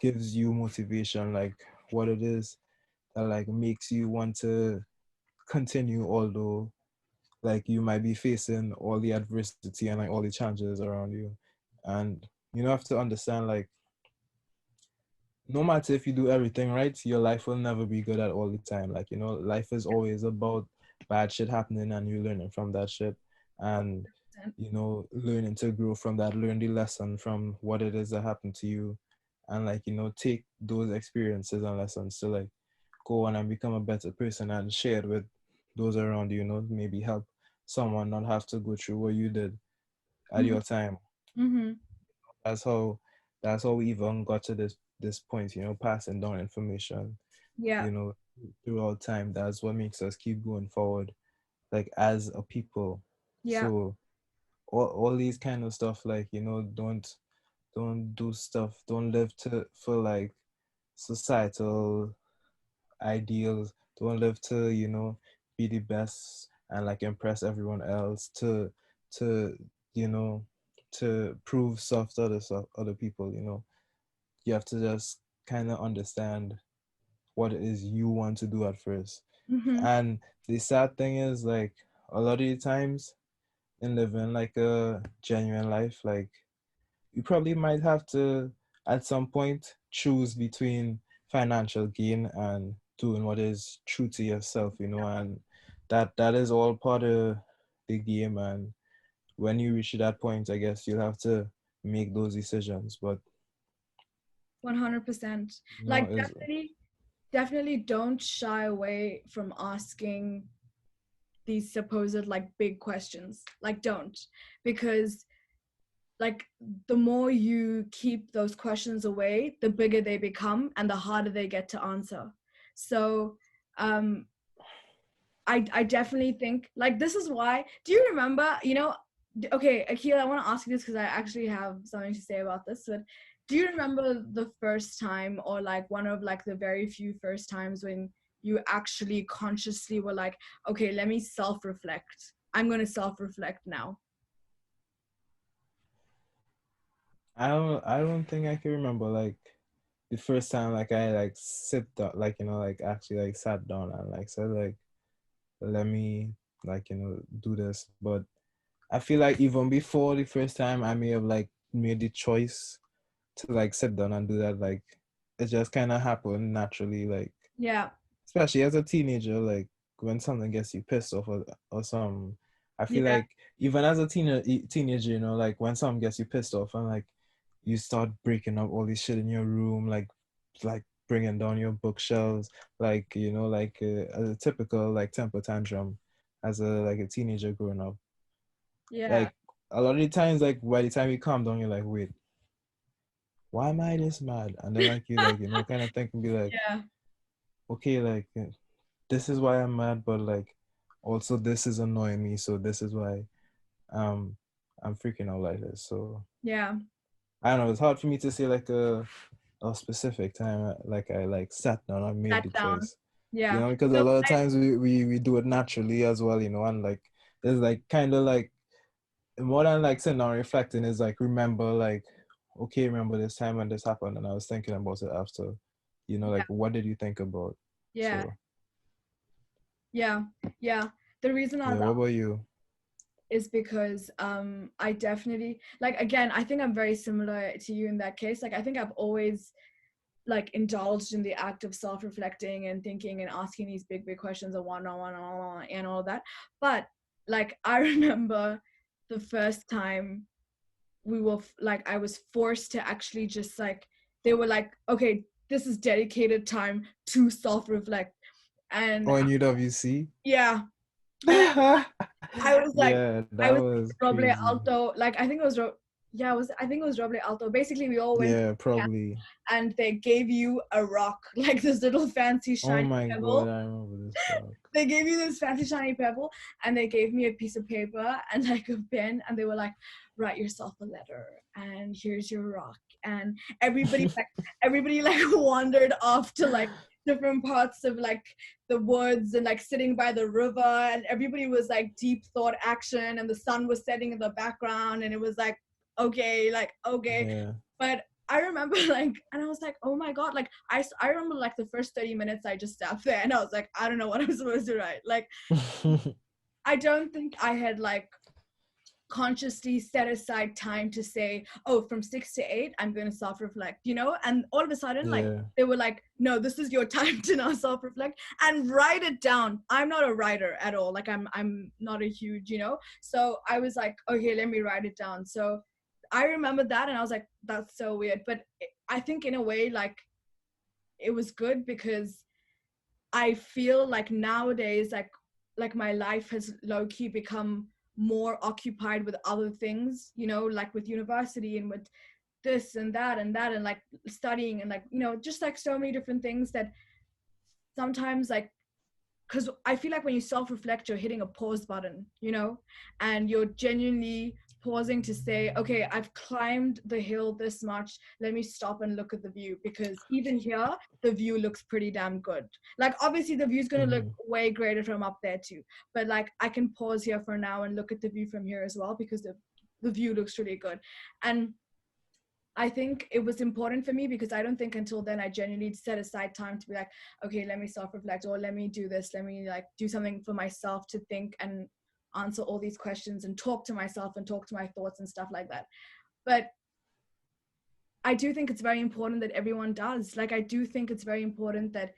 gives you motivation, like what it is that like makes you want to continue, although like you might be facing all the adversity and like all the challenges around you. And have to understand like no matter if you do everything right, your life will never be good at all the time. Like, life is always about bad shit happening and you learning from that shit. And, learning to grow from that, learn the lesson from what it is that happened to you. And like, take those experiences and lessons to like go on and become a better person and share it with those around you, maybe help someone not have to go through what you did at Mm-hmm. your time. Mm-hmm. That's how we even got to this point, passing down information, Yeah. you know, throughout time. That's what makes us keep going forward, like as a people. Yeah. So all these kind of stuff, like, don't do stuff, don't live to for like societal ideals, don't live to, be the best and like impress everyone else to you know to prove stuff to other people. You have to just kind of understand what it is you want to do at first. Mm-hmm. And the sad thing is like a lot of the times in living like a genuine life, like you probably might have to at some point choose between financial gain and doing what is true to yourself, and that is all part of the game. And when you reach that point, I guess you'll have to make those decisions. But 100%. Like is definitely don't shy away from asking these supposed like big questions. Like don't, because like the more you keep those questions away, the bigger they become and the harder they get to answer. So um I definitely think like this is why. Do you remember? Okay, Akil, I want to ask you this because I actually have something to say about this. But do you remember the first time, or like one of like the very few first times when you actually consciously were like, okay, let me self-reflect. I'm gonna self-reflect now. I don't think I can remember like the first time like I like sit down, like, like actually like sat down and like said like let me like, do this. But I feel like even before the first time I may have like made the choice to like sit down and do that. Like it just kind of happened naturally, like Yeah, especially as a teenager, like when something gets you pissed off or something. I feel yeah, like even as a teenager, like when something gets you pissed off and like you start breaking up all this shit in your room, like bringing down your bookshelves, like, like a typical like temper tantrum as a teenager growing up. yeah, Like a lot of the times, like by the time you calm down, you're like, wait, why am I this mad? And then like you like, kind of think and be like, yeah, okay, like this is why I'm mad, but like also this is annoying me, so this is why um I'm freaking out like this. So yeah. I don't know, it's hard for me to say like a specific time like I like sat down and made Sat the down. choice. Yeah. Because a No, lot of times we do it naturally as well, and like is like kind of like more than like sitting down reflecting is like remember like okay, remember this time when this happened and I was thinking about it after. You know, Yeah, like what did you think about? yeah, So yeah, yeah. The reason I yeah, was what about you? is because I definitely like, again, I think I'm very similar to you in that case. Like I think I've always like indulged in the act of self-reflecting and thinking and asking these big questions of one and all of that. But like I remember the first time we were like, I was forced to actually just like, they were like, okay, this is dedicated time to self-reflect. And Oh, in UWC? yeah, and Yeah, I was like, that I was was doble crazy. alto, like I think it was yeah, it was, I think it was doble alto. Basically we all went Yeah, probably. and they gave you a rock, like this little fancy Oh shiny my God, pebble. I remember this rock. They gave you this fancy shiny pebble, and they gave me a piece of paper and like a pen, and they were like, write yourself a letter, and here's your rock. And everybody like wandered off to like different parts of like the woods and like sitting by the river, and everybody was like deep thought action, and the sun was setting in the background, and it was okay, like okay. Yeah. But I remember like, and I was like, oh my God, like I remember like the first 30 minutes I just sat there and I was like, I don't know what I'm supposed to write. Like, I don't think I had like consciously set aside time to say, oh, from 6 to 8, I'm going to self reflect, you know? And all of a sudden, like, Yeah. they were like, no, this is your time to now self reflect and write it down. I'm not a writer at all. Like, I'm not a huge, you know? So I was like, okay, let me write it down. So I remember that and I was like, that's so weird. But I think in a way, like, it was good because I feel like nowadays, like my life has low key become more occupied with other things, you know, like with university and with this and that and like studying and like, you know, just like so many different things that sometimes like, because I feel like when you self-reflect, you're hitting a pause button, you know, and you're genuinely pausing to say, okay, I've climbed the hill this much. Let me stop and look at the view, because even here, the view looks pretty damn good. Like obviously the view's gonna look Hmm. way greater from up there too. But like I can pause here for now and look at the view from here as well, because the view looks really good. And I think it was important for me because I don't think until then I genuinely set aside time to be like, okay, let me self-reflect, or let me do this, let me like do something for myself to think and answer all these questions and talk to myself and talk to my thoughts and stuff like that. But I do think it's very important that everyone does. Like I do think it's very important that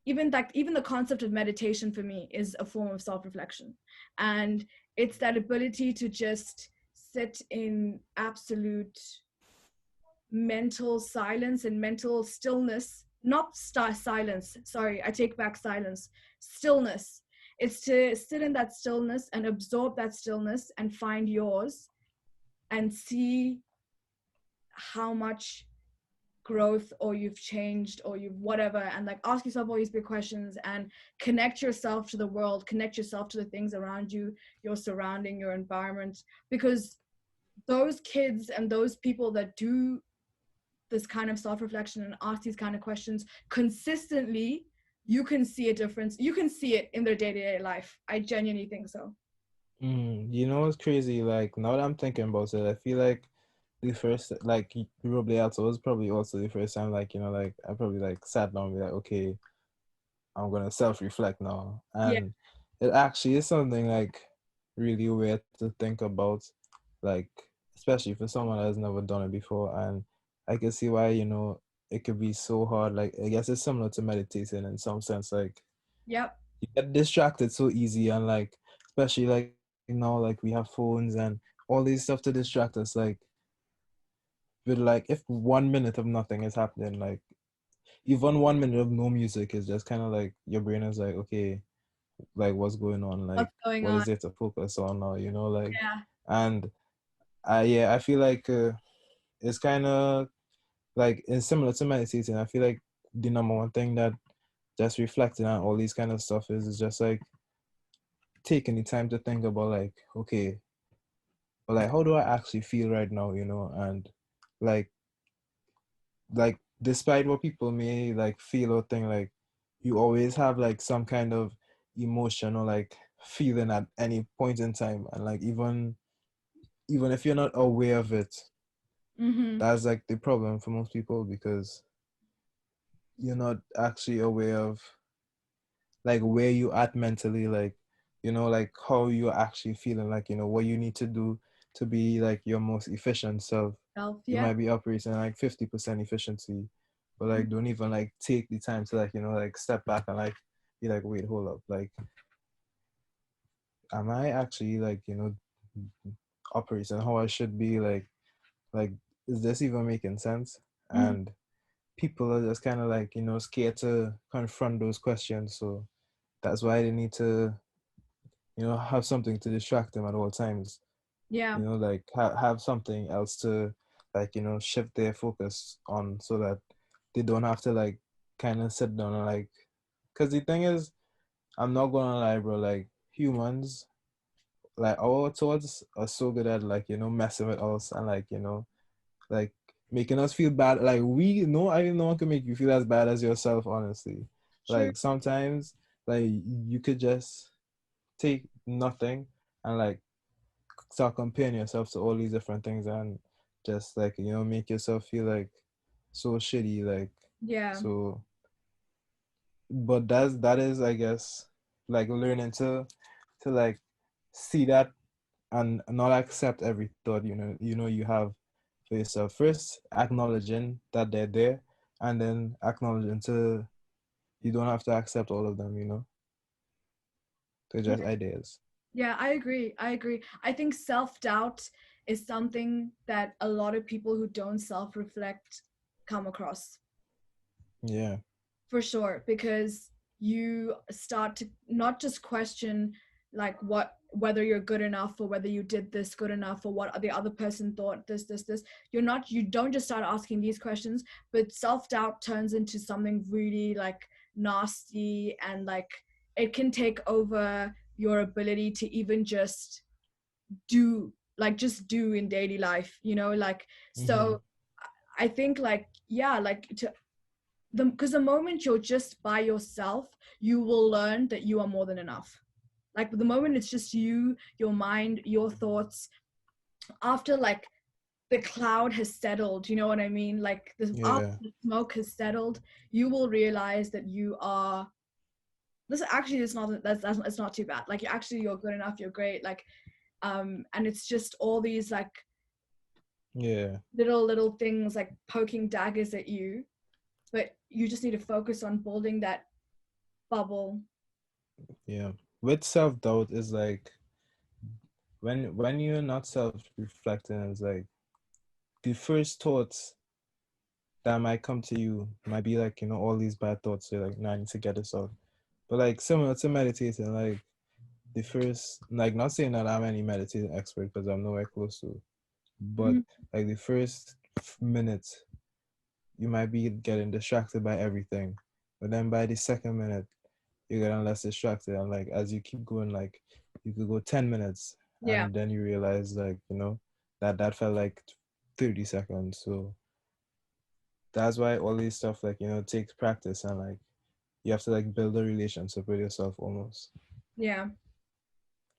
even the concept of meditation for me is a form of self-reflection. And it's that ability to just sit in absolute mental silence and mental stillness, not silence, sorry, I take back silence, stillness. It's to sit in that stillness and absorb that stillness and find yours and see how much growth or you've changed or you've whatever, and like ask yourself all these big questions and connect yourself to the world, connect yourself to the things around you, your surrounding, your environment. Because those kids and those people that do this kind of self-reflection and ask these kind of questions consistently, you can see a difference. You can see it in their day-to-day life. I genuinely think so. You know what's crazy? Like now that I'm thinking about it, I feel like the first like probably also was probably also the first time like like I probably like sat down and be like, okay, I'm gonna self-reflect now. Yeah. And it actually is something like really weird to think about, like especially for someone that has never done it before. And I can see why, it could be so hard. Like I guess it's similar to meditating in some sense, like Yep. you get distracted so easy and like especially like now like we have phones and all these stuff to distract us. Like with like if 1 minute of nothing is happening, like even 1 minute of no music is just kind of like your brain is like, okay, like what's going on, like What's going what on? is there to focus on now, like. Yeah. And I feel like it's kind of like it's similar to meditating. I feel like the number one thing that just reflecting on all these kind of stuff is just like taking the time to think about like, okay, but like how do I actually feel right now, and like despite what people may like feel or think, like you always have like some kind of emotion or like feeling at any point in time, and like even if you're not aware of it, Mm-hmm. that's like the problem for most people, because you're not actually aware of like where you at mentally, like like how you're actually feeling, like what you need to do to be like your most efficient self. Self, You yeah. might be operating like 50% efficiency, but like don't even like take the time to like like step back and like be like, wait, hold up, like am I actually like operating how I should be, like is this even making sense? Mm-hmm. And people are just kind of like scared to confront those questions, so that's why they need to have something to distract them at all times. Yeah. Like have something else to like shift their focus on, so that they don't have to like kind of sit down and like, because the thing is, I'm not gonna lie, bro, like humans, like our thoughts are so good at like messing with us, and like like making us feel bad. Like we know, I no one can make you feel as bad as yourself, honestly. True. Like sometimes like you could just take nothing and like start comparing yourself to all these different things, and just like make yourself feel like so shitty, like Yeah. so. But that is I guess like learning to like see that and not accept every thought you have for yourself. First acknowledging that they're there, and then acknowledging to you don't have to accept all of them, they're Yeah. just ideas. Yeah, I agree. I agree. I think self-doubt is something that a lot of people who don't self-reflect come across. Yeah. For sure, because you start to not just question like what whether you're good enough, or whether you did this good enough, or what the other person thought, this. You don't just start asking these questions, but self-doubt turns into something really like nasty, and like it can take over your ability to even just do in daily life, like. Mm-hmm. So I think like, yeah, like to because the moment you're just by yourself, you will learn that you are more than enough. Like the moment it's just you, your mind, your thoughts, after like the cloud has settled, you know what I mean, like after Yeah. the smoke has settled, you will realize that you are this actually is not that's it's not too bad, like you're good enough, you're great, like and it's just all these like Yeah. little things like poking daggers at you, but you just need to focus on building that bubble. Yeah. With self-doubt is like when you're not self-reflecting, it's like the first thoughts that might come to you might be like all these bad thoughts. So you're like, nah, I need to get this out. But like similar to meditating, like the first, like not saying that I'm any meditating expert because I'm nowhere close to, but Mhm. like the first minute you might be getting distracted by everything, but then by the second minute you're getting less distracted, and like as you keep going, like you could go 10 minutes, Yeah, and then you realize like that felt like 30 seconds. So that's why all these stuff like takes practice, and like you have to like build a relationship with yourself almost. yeah,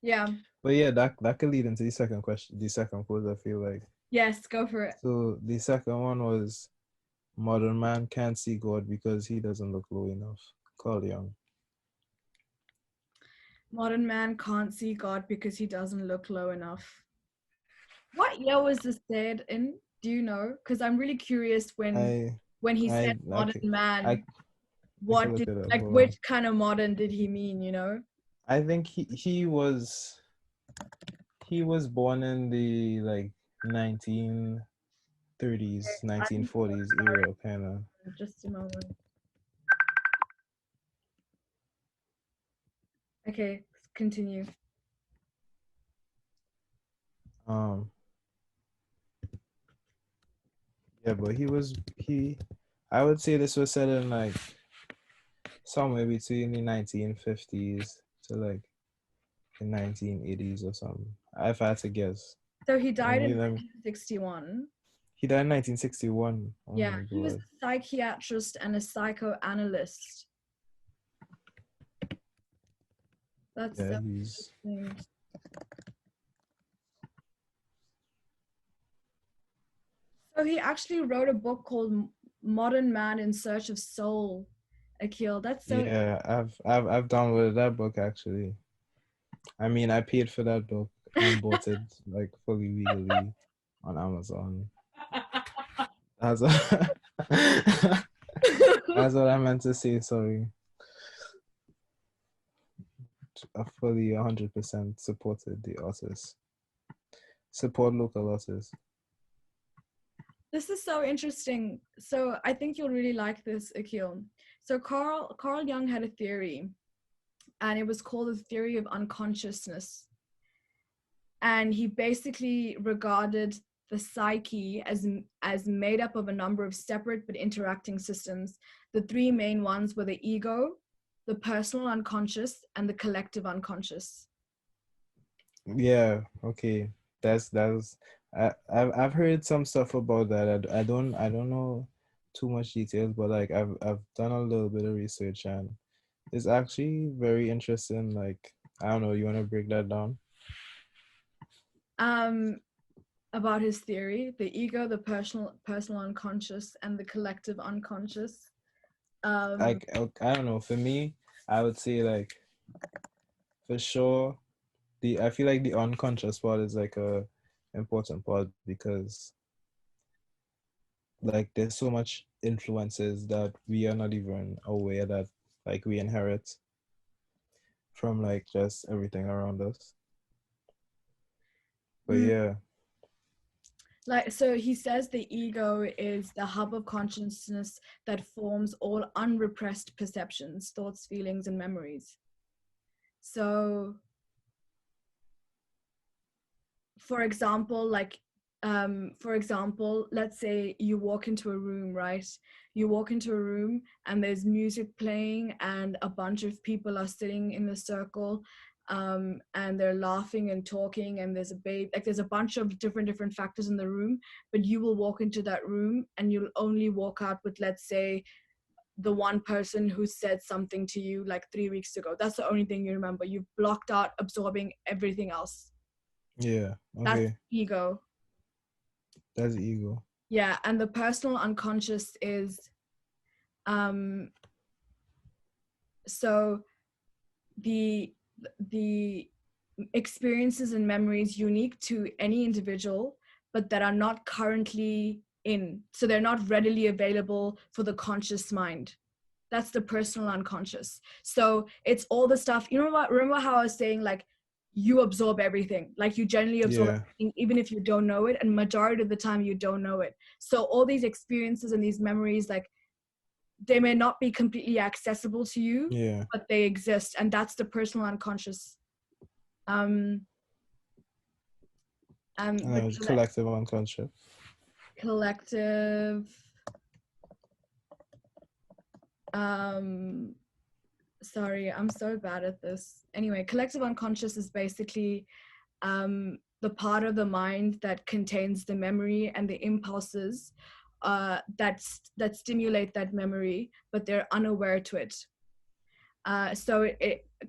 yeah. But yeah, that could lead into the second question, the second pose, I feel like. Yes, go for it. So the second one was, modern man can't see God because he doesn't look low enough. Carl Young. Modern man can't see God because he doesn't look low enough. What year was this said in? Do you know? Because I'm really curious I when he said I I modern could I man, I could what look did it up. like Hold which on. kind of modern did he mean, you know? I think he was born in the like 1930s, I need 1940s era, kind of. just a moment. Okay, continue. Um, yeah, but he. I would say this was said in like somewhere between the 1950s to like the 1980s or something. If I had to guess. So he Let died me in let me. 1961. He died in 1961. Oh Yeah, my he was a god. psychiatrist and a psychoanalyst. That's Yeah, so he's interesting. So he actually wrote a book called Modern Man in Search of Soul, Akil. That's so yeah. I've downloaded that book actually. I mean, I paid for that book and bought it like fully legally on Amazon. That's that's what I meant to say. Sorry, I fully 100% supported the artist. Support local artists. This is so interesting. So I think you'll really like this, Akil. So Carl Jung had a theory, and it was called the theory of unconsciousness. And he basically regarded the psyche as made up of a number of separate but interacting systems. The three main ones were the ego, the personal unconscious, and the collective unconscious. Yeah. Okay. That's. I've heard some stuff about that. I don't know too much details, but like I've done a little bit of research and it's actually very interesting. Like I don't know. You want to break that down? Um, about his theory, the ego, the personal unconscious, and the collective unconscious. Um, Like I don't know. For me, I would say like for sure the I feel like the unconscious part is like a important part because like there's so much influences that we are not even aware that like we inherit from like just everything around us. But mm, yeah, like so he says the ego is the hub of consciousness that forms all unrepressed perceptions, thoughts, feelings, and memories. So for example, for example, let's say you walk into a room, right? You walk into a room and there's music playing and a bunch of people are sitting in a circle, and they're laughing and talking, and there's a babe, like there's a bunch of different factors in the room, but you will walk into that room and you'll only walk out with, let's say, the one person who said something to you like 3 weeks ago. That's the only thing you remember. You've blocked out absorbing everything else. yeah, That's okay, ego. that's ego. Yeah, and the personal unconscious is, um so the the experiences and memories unique to any individual, but that are not currently in, so they're not readily available for the conscious mind. That's the personal unconscious. So it's all the stuff, you know what, remember how I was saying, like, you absorb everything, like you generally absorb Yeah, everything even if you don't know it, and majority of the time you don't know it. So all these experiences and these memories, like, they may not be completely accessible to you, yeah. but they exist, and that's the personal unconscious. um the It's collective unconscious. collective, um sorry, I'm so bad at this. Anyway, collective unconscious is basically the part of the mind that contains the memory and the impulses that stimulate that memory, but they're unaware to it.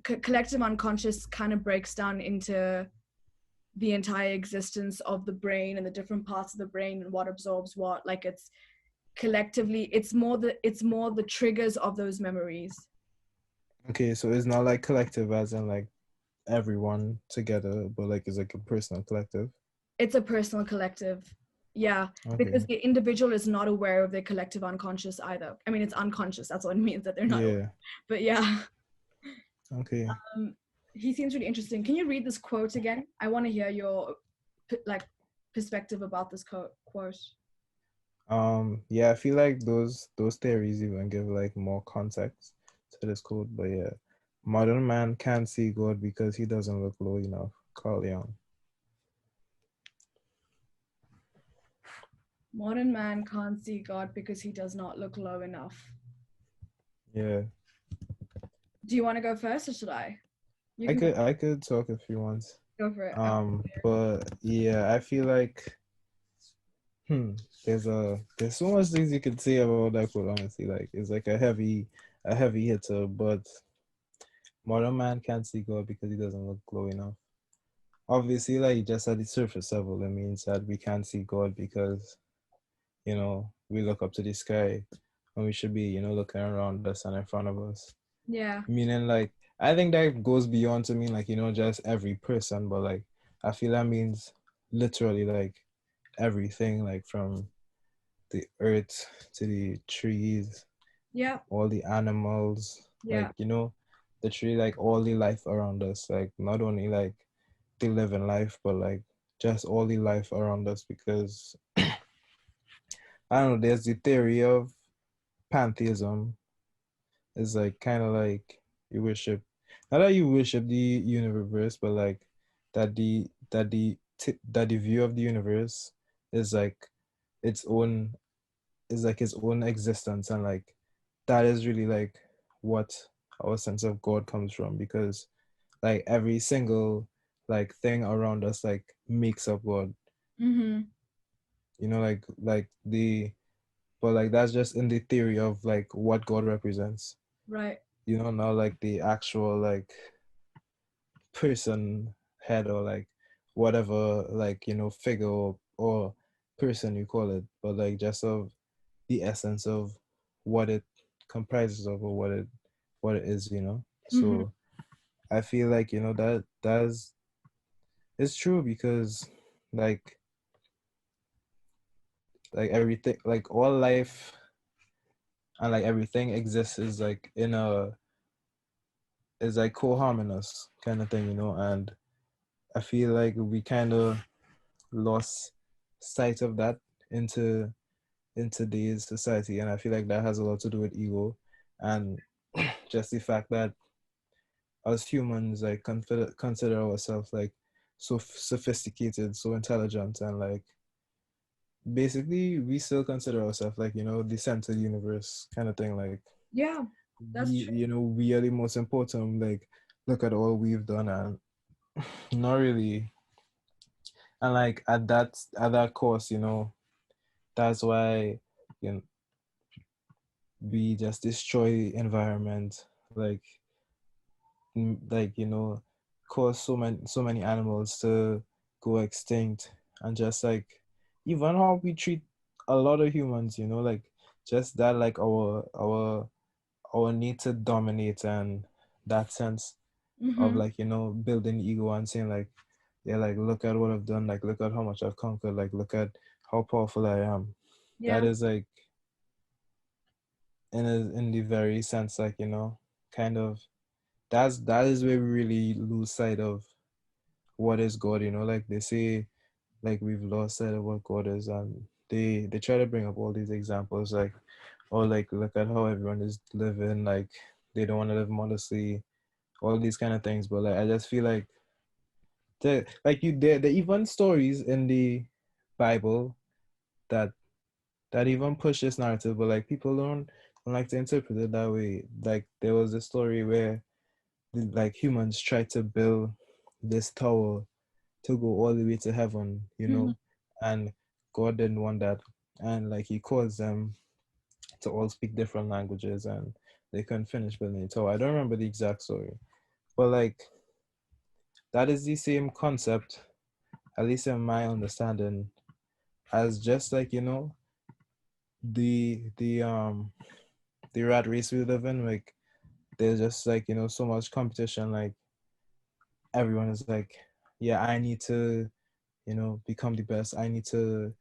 Collective unconscious kind of breaks down into the entire existence of the brain and the different parts of the brain and what absorbs what. Like, it's collectively, it's more the triggers of those memories. Okay, so it's not like collective as in like everyone together, but like it's like a personal collective. It's a personal collective. Yeah, because Okay. the individual is not aware of their collective unconscious either. I mean, it's unconscious. That's what it means, that they're not aware. Yeah. But yeah, Okay. um, he seems really interesting. Can you read this quote again? I want to hear your like perspective about this quote. Yeah, I feel like those theories even give like more context to this code, but yeah. Modern man can't see God because he doesn't look low enough. Carl Jung. Modern man can't see God because he does not look low enough. Yeah. Do you want to go first, or should I? You I can could I could talk if you want. go for it. But yeah, I feel like hmm, there's so much things you could say about that quote, honestly. Like it's like a heavy hitter, but modern man can't see God because he doesn't look glow enough. Obviously, like just at the surface level, it means that we can't see God because we look up to the sky when we should be looking around us and in front of us. Yeah. Meaning, like, I think that goes beyond to mean like just every person, but like I feel that means literally like everything, like from the earth to the trees, Yeah. all the animals, Yeah. like the tree, like all the life around us, like not only like the living life, but like just all the life around us. Because I don't know, there's the theory of pantheism. Is like kind of like you worship, not that you worship the universe, but like that the view of the universe is like its own is like its own existence, and like that is really like what our sense of God comes from, because like every single like thing around us like makes up God. Mm-hmm. Like the but like that's just in the theory of like what God represents. Right. Not like the actual like person head or like whatever like figure or person you call it, but like just of the essence of what it comprises of, or what it is. Mm-hmm. So I feel like that's it's true, because like everything, like all life and like everything exists is like in a is like co-harmonious kind of thing. And I feel like we kind of lost sight of that into in today's society, and I feel like that has a lot to do with ego, and just the fact that as humans like consider ourselves like so sophisticated, so intelligent, and like basically we still consider ourselves like the center of the universe kind of thing. Like Yeah. we That's true. we are the most important. Like look at all we've done, and not really. And like at that course, that's why you know we just destroy environment, like like cause so many animals to go extinct, and just like even how we treat a lot of humans, like just that, like our need to dominate, and that sense of Mm-hmm. like building ego and saying like, yeah, like look at what I've done, like look at how much I've conquered, like look at how powerful I am. That Yeah. is like in the very sense, like kind of that is where we really lose sight of what is God. Like they say, like we've lost sight of what God is, and they try to bring up all these examples, like, or like look at how everyone is living, like they don't want to live modestly, all these kind of things. But like I just feel like like there even stories in the Bible that even push this narrative, but like people don't like to interpret it that way. Like there was a story where like humans tried to build this tower to go all the way to heaven, Mm-hmm. and God didn't want that, and like He caused them to all speak different languages, and they couldn't finish building the tower. I don't remember the exact story, but like that is the same concept, at least in my understanding, as just like the rat race we live in. Like there's just like so much competition. Like everyone is like, yeah, I need to become the best. I need to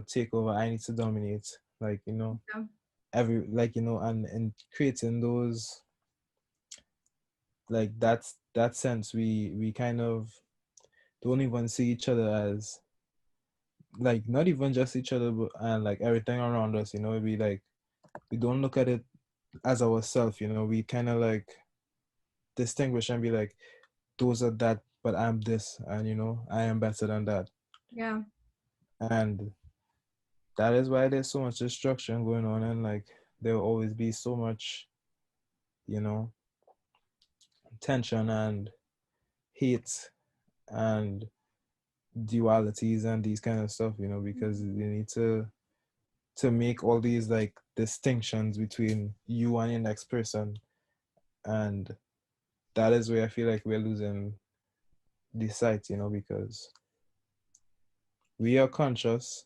take over. I need to dominate. Like Yeah. every like and creating those, like that sense, we kind of don't even see each other as, like, not even just each other, but and like everything around us. We like we don't look at it as ourselves. We kind of like distinguish and be like, those are that, but I'm this, and I am better than that. Yeah. And that is why there's so much destruction going on, and like there will always be so much you know tension and hate and dualities and these kind of stuff, because you need to make all these like distinctions between you and your next person. And that is where I feel like we're losing the sight, because we are conscious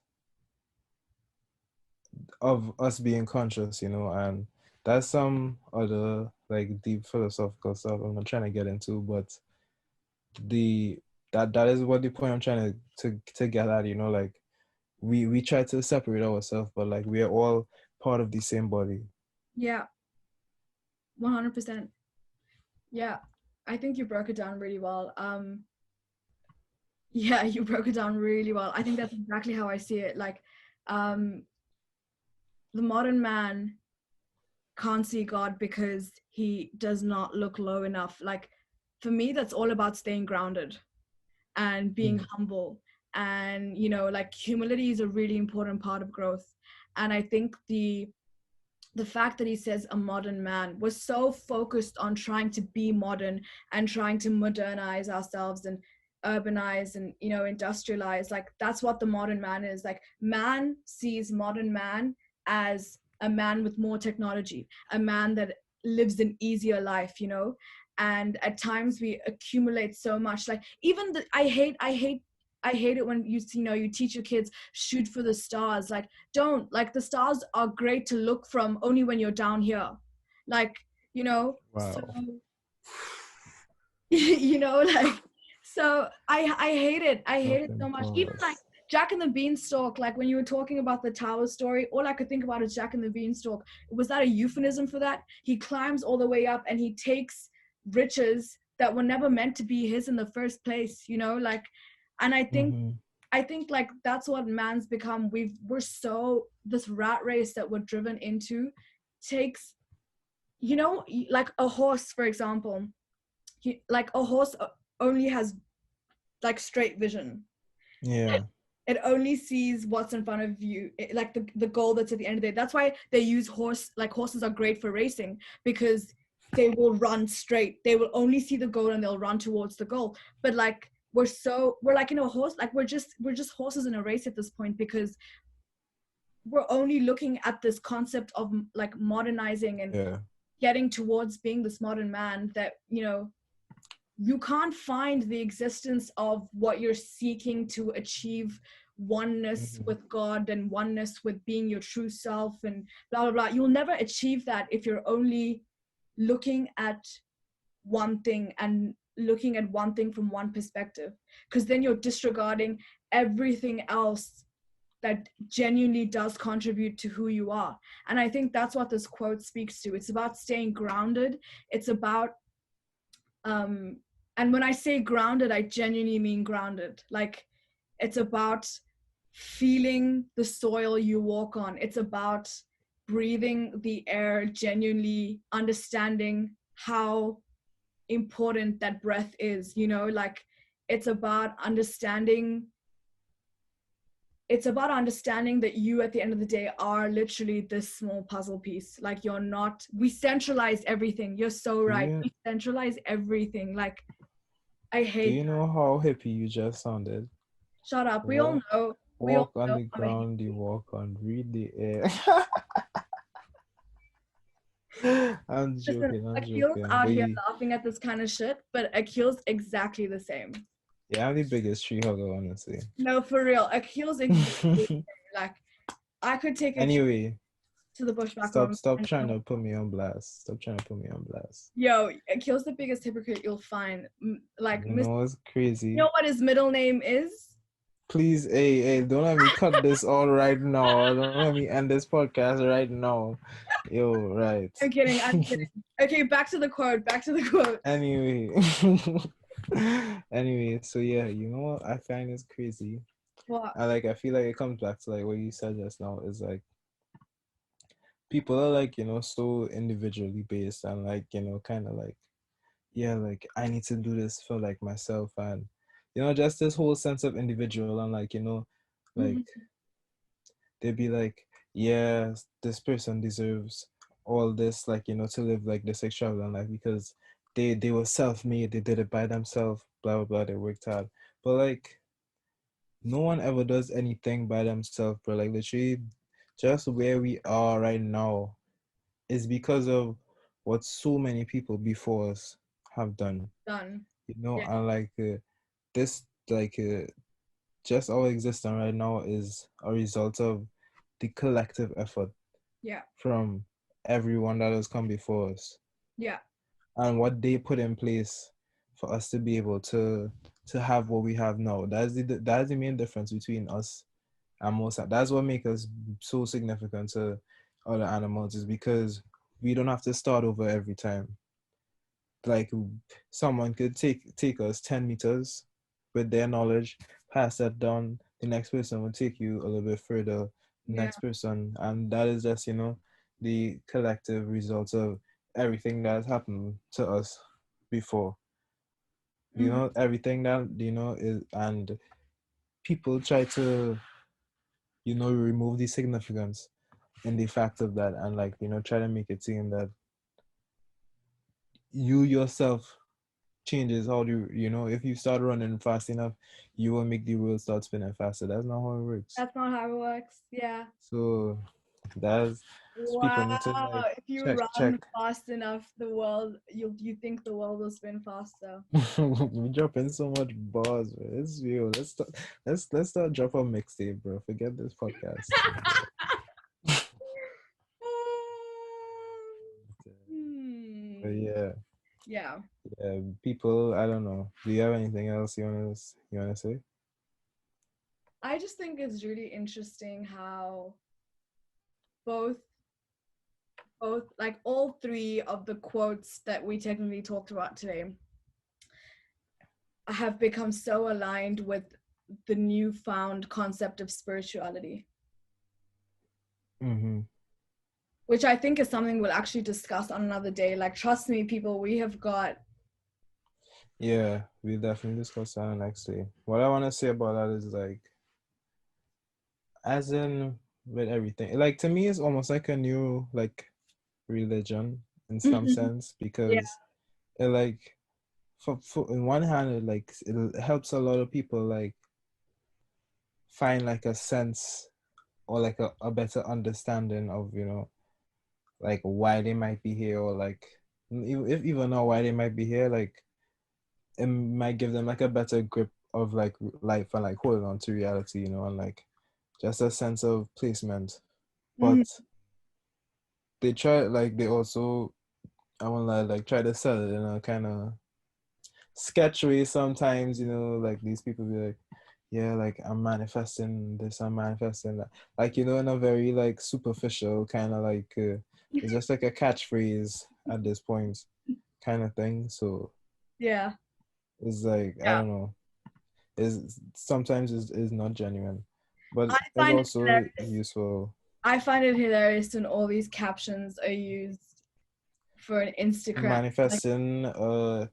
of us being conscious, and that's some other like deep philosophical stuff I'm not trying to get into, but the that is what the point I'm trying to get at, like we try to separate ourselves, but like we are all part of the same body. Yeah, 100%. Yeah, I think you broke it down really well. Yeah, you broke it down really well. I think that's exactly how I see it. Like, um, the modern man can't see God because he does not look low enough. Like, for me, that's all about staying grounded and being Mm. humble. And, like humility is a really important part of growth. And I think the fact that he says a modern man was so focused on trying to be modern and trying to modernize ourselves and urbanize and industrialize. Like, that's what the modern man is. Like, man sees modern man as a man with more technology, a man that lives an easier life, and at times we accumulate so much. Like, even I hate it when you teach your kids shoot for the stars. Like, don't. Like, the stars are great to look from only when you're down here. Like, so Wow. like, so I hate it. I hate it Nothing so much. Even like pause. Jack and the Beanstalk, like when you were talking about the tower story, all I could think about is Jack and the Beanstalk. Was that a euphemism for that? He climbs all the way up and he takes riches that were never meant to be his in the first place, like. And Mm-hmm. I think like that's what man's become. We're so, this rat race that we're driven into takes, like a horse, for example. Like a horse only has like straight vision. Yeah. It only sees what's in front of you, like the goal that's at the end of the day. That's why they use horses are great for racing, because they will run straight. They will only see the goal and they'll run towards the goal. But like we're like in a horse, like we're just horses in a race at this point, because we're only looking at this concept of like modernizing and Yeah. getting towards being this modern man, that you can't find the existence of what you're seeking to achieve, oneness Mm-hmm. with God and oneness with being your true self and blah blah blah. You'll never achieve that if you're only looking at one thing and looking at one thing from one perspective, because then you're disregarding everything else that genuinely does contribute to who you are. And I think that's what this quote speaks to. It's about staying grounded. It's about um and when I say grounded, I genuinely mean grounded. Like, it's about feeling the soil you walk on. It's about breathing the air, genuinely understanding how important that breath is, like it's about understanding that you at the end of the day are literally this small puzzle piece. Like, you're not, we centralize everything. You're so Do right, you we centralize everything. Like, I do hate you that. know how hippie you just sounded? Shut up. We all Walk know. We all walk on know the I'm a ground, you walk on, breathe the air. I'm listen. joking, I'm Akil's joking. out But here laughing at this kind of shit, but Akil's exactly the same. yeah, I'm the biggest tree hugger, honestly. No, for real. Akil's exactly the same. Like, I could take a trip Anyway, to the bush back stop home stop and trying to put me on blast. Stop trying to put me on blast. yo, Akil's the biggest hypocrite you'll find. Like, You know it's you know crazy. what his middle name is? Please, hey, don't let me cut this all right now. Don't let me end this podcast right now. Yo, right. I'm kidding. I'm kidding. Okay, back to the quote. Back to the quote. Anyway. Anyway, so yeah, you know what I find is crazy. What? I feel like it comes back to like what you said just now is like people are like, so individually based and like, kind of like, yeah, like I need to do this for like myself and just this whole sense of individual and like, like Mhm. they'd be like, yeah, this person deserves all this, like, to live like this extravagant life because they were self-made, they did it by themselves, blah blah blah, they worked hard. But like no one ever does anything by themselves, bro. Like literally just where we are right now is because of what so many people before us have done. done. Yeah, And like this, like just our existence right now is a result of the collective effort yeah, from everyone that has come before us yeah. and what they put in place for us to be able to have what we have now. That's the main difference between us and most. That's what makes us so significant to other animals, is because we don't have to start over every time. Like someone could take us 10 meters with their knowledge, pass that down. The next person will take you a little bit further, the Yeah. next person, and that is just the collective result of everything that has happened to us before. Hmm. Everything that is, and people try to remove the significance in the fact of that, and like try to make it seem that you yourself changes how if you start running fast enough, you will make the world start spinning faster. That's not how it works. That's not how it works. Yeah. So that's people Wow. need to like If you check. run fast enough, the world you think the world will spin faster. We dropping so much bars, man. It's real. Let's start drop a mixtape, bro. Forget this podcast. But Hmm. yeah, Yeah. yeah, people. I don't know. Do you have anything else you wanna say? I just think it's really interesting how both like all three of the quotes that we technically talked about today have become so aligned with the newfound concept of spirituality, Mm-hmm. which I think is something we'll actually discuss on another day. Like, trust me, people, we have got. Yeah, we'll definitely discuss that next day. What I wanna say about that is like, as in with everything, like to me, it's almost like a new like religion in some sense, Yeah. because it like for in one hand it like it helps a lot of people like find like a sense or like a better understanding of like why they might be here, or like if even know why they might be here, like it might give them like a better grip of like life and like holding on to reality, and like just a sense of placement. But Mhm. they also, I want to like try to sell it in a kind of sketch way sometimes, like these people be like, yeah, like I'm manifesting this, I'm manifesting that, like in a very like superficial kind of like it's just like a catchphrase at this point kind of thing. So Yeah. it's like, I Yeah. don't know, is sometimes is not genuine, but I it's find it also hilarious. useful. I find it hilarious when all these captions are used for an Instagram. Like, Manifesting a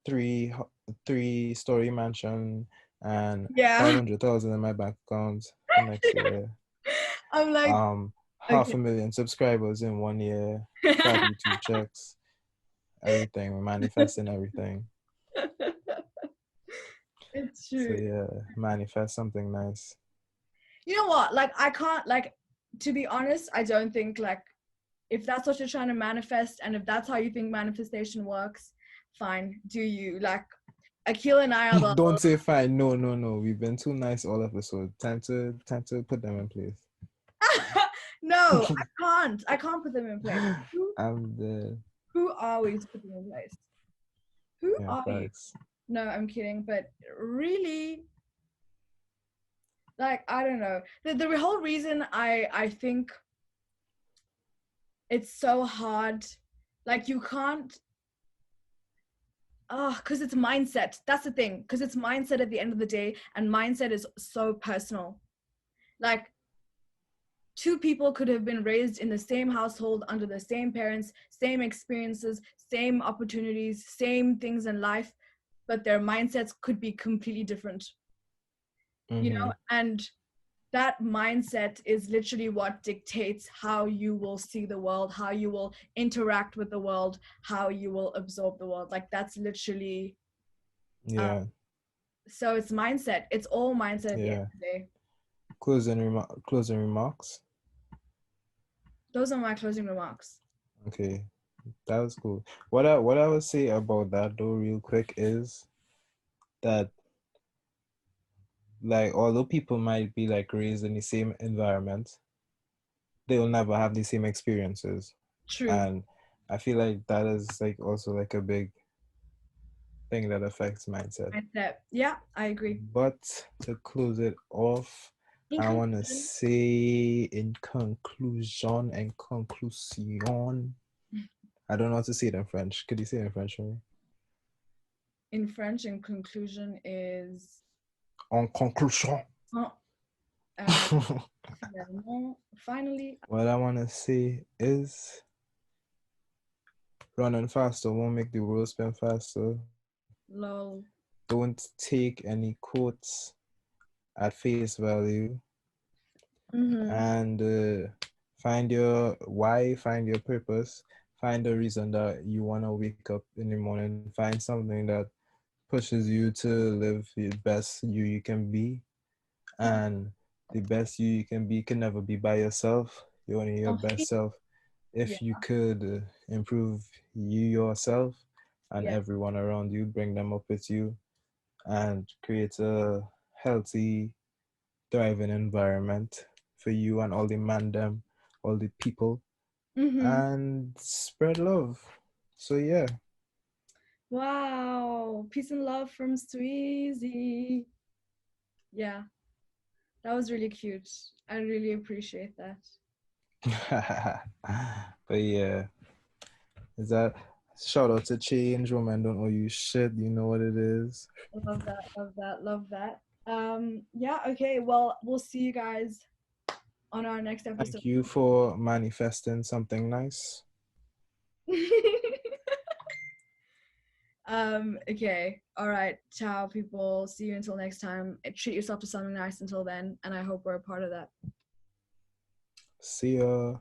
three-story mansion and five yeah. hundred thousand in my bank account for next year. I'm like, Half okay. a million subscribers in 1 year, 5 YouTube checks, everything. We're manifesting everything. It's So true. yeah, manifest something nice. You know what? Like, I can't, like, to be honest, I don't think, like, if that's what you're trying to manifest and if that's how you think manifestation works, fine, do you. Like, Akil and I are the. Don't say fine. No, no, no. We've been too nice all episode. Time to put them in place. No, I can't put them in place. Who, I'm the who are we to put them in place? Who yeah, are you? facts. No, I'm kidding. But really, like, I don't know. The whole reason I think it's so hard, like, you can't. Because it's mindset. That's the thing. Because it's mindset at the end of the day, and mindset is so personal. Like, two people could have been raised in the same household under the same parents, same experiences, same opportunities, same things in life, but their mindsets could be completely different, Mm-hmm. and that mindset is literally what dictates how you will see the world, how you will interact with the world, how you will absorb the world. Like, that's literally, uh, Yeah, so it's mindset. It's all mindset at the end yeah. of the day. Closing remarks. Those are my closing remarks. Okay. That was cool. What I would say about that though, real quick, is that like although people might be like raised in the same environment, they will never have the same experiences. True. And I feel like that is like also like a big thing that affects mindset. I said, yeah, I agree. But to close it off, In I want to conclusion, say in conclusion and conclusion. I don't know how to say it in French. Could you say it in French for me? in French, in conclusion is En conclusion. oh, uh, finalement, finally, What I want to say is running faster won't make the world spin faster. lol. Don't take any quotes at face value, Mm-hmm. and find your why, find your purpose, find the reason that you want to wake up in the morning, find something that pushes you to live the best you can be. Yeah. And the best you can be can never be by yourself. You're only your best Ensuite, self. yeah, If you could improve you yourself and yeah. everyone around you, bring them up with you, and create a healthy, thriving environment for you and all the man them, all the people, Mm-hmm. and spread love. So yeah. Wow. Peace and love from Sweezy. Yeah, that was really cute. I really appreciate that. But yeah, is that shout out to Change Woman, don't owe you shit, you know what it is. Love that, love that, love that. Yeah, okay. Well, we'll see you guys on our next episode. Thank you for manifesting something nice. Okay. All right. Ciao, people. See you until next time. Treat yourself to something nice until then, and I hope we're a part of that. See ya.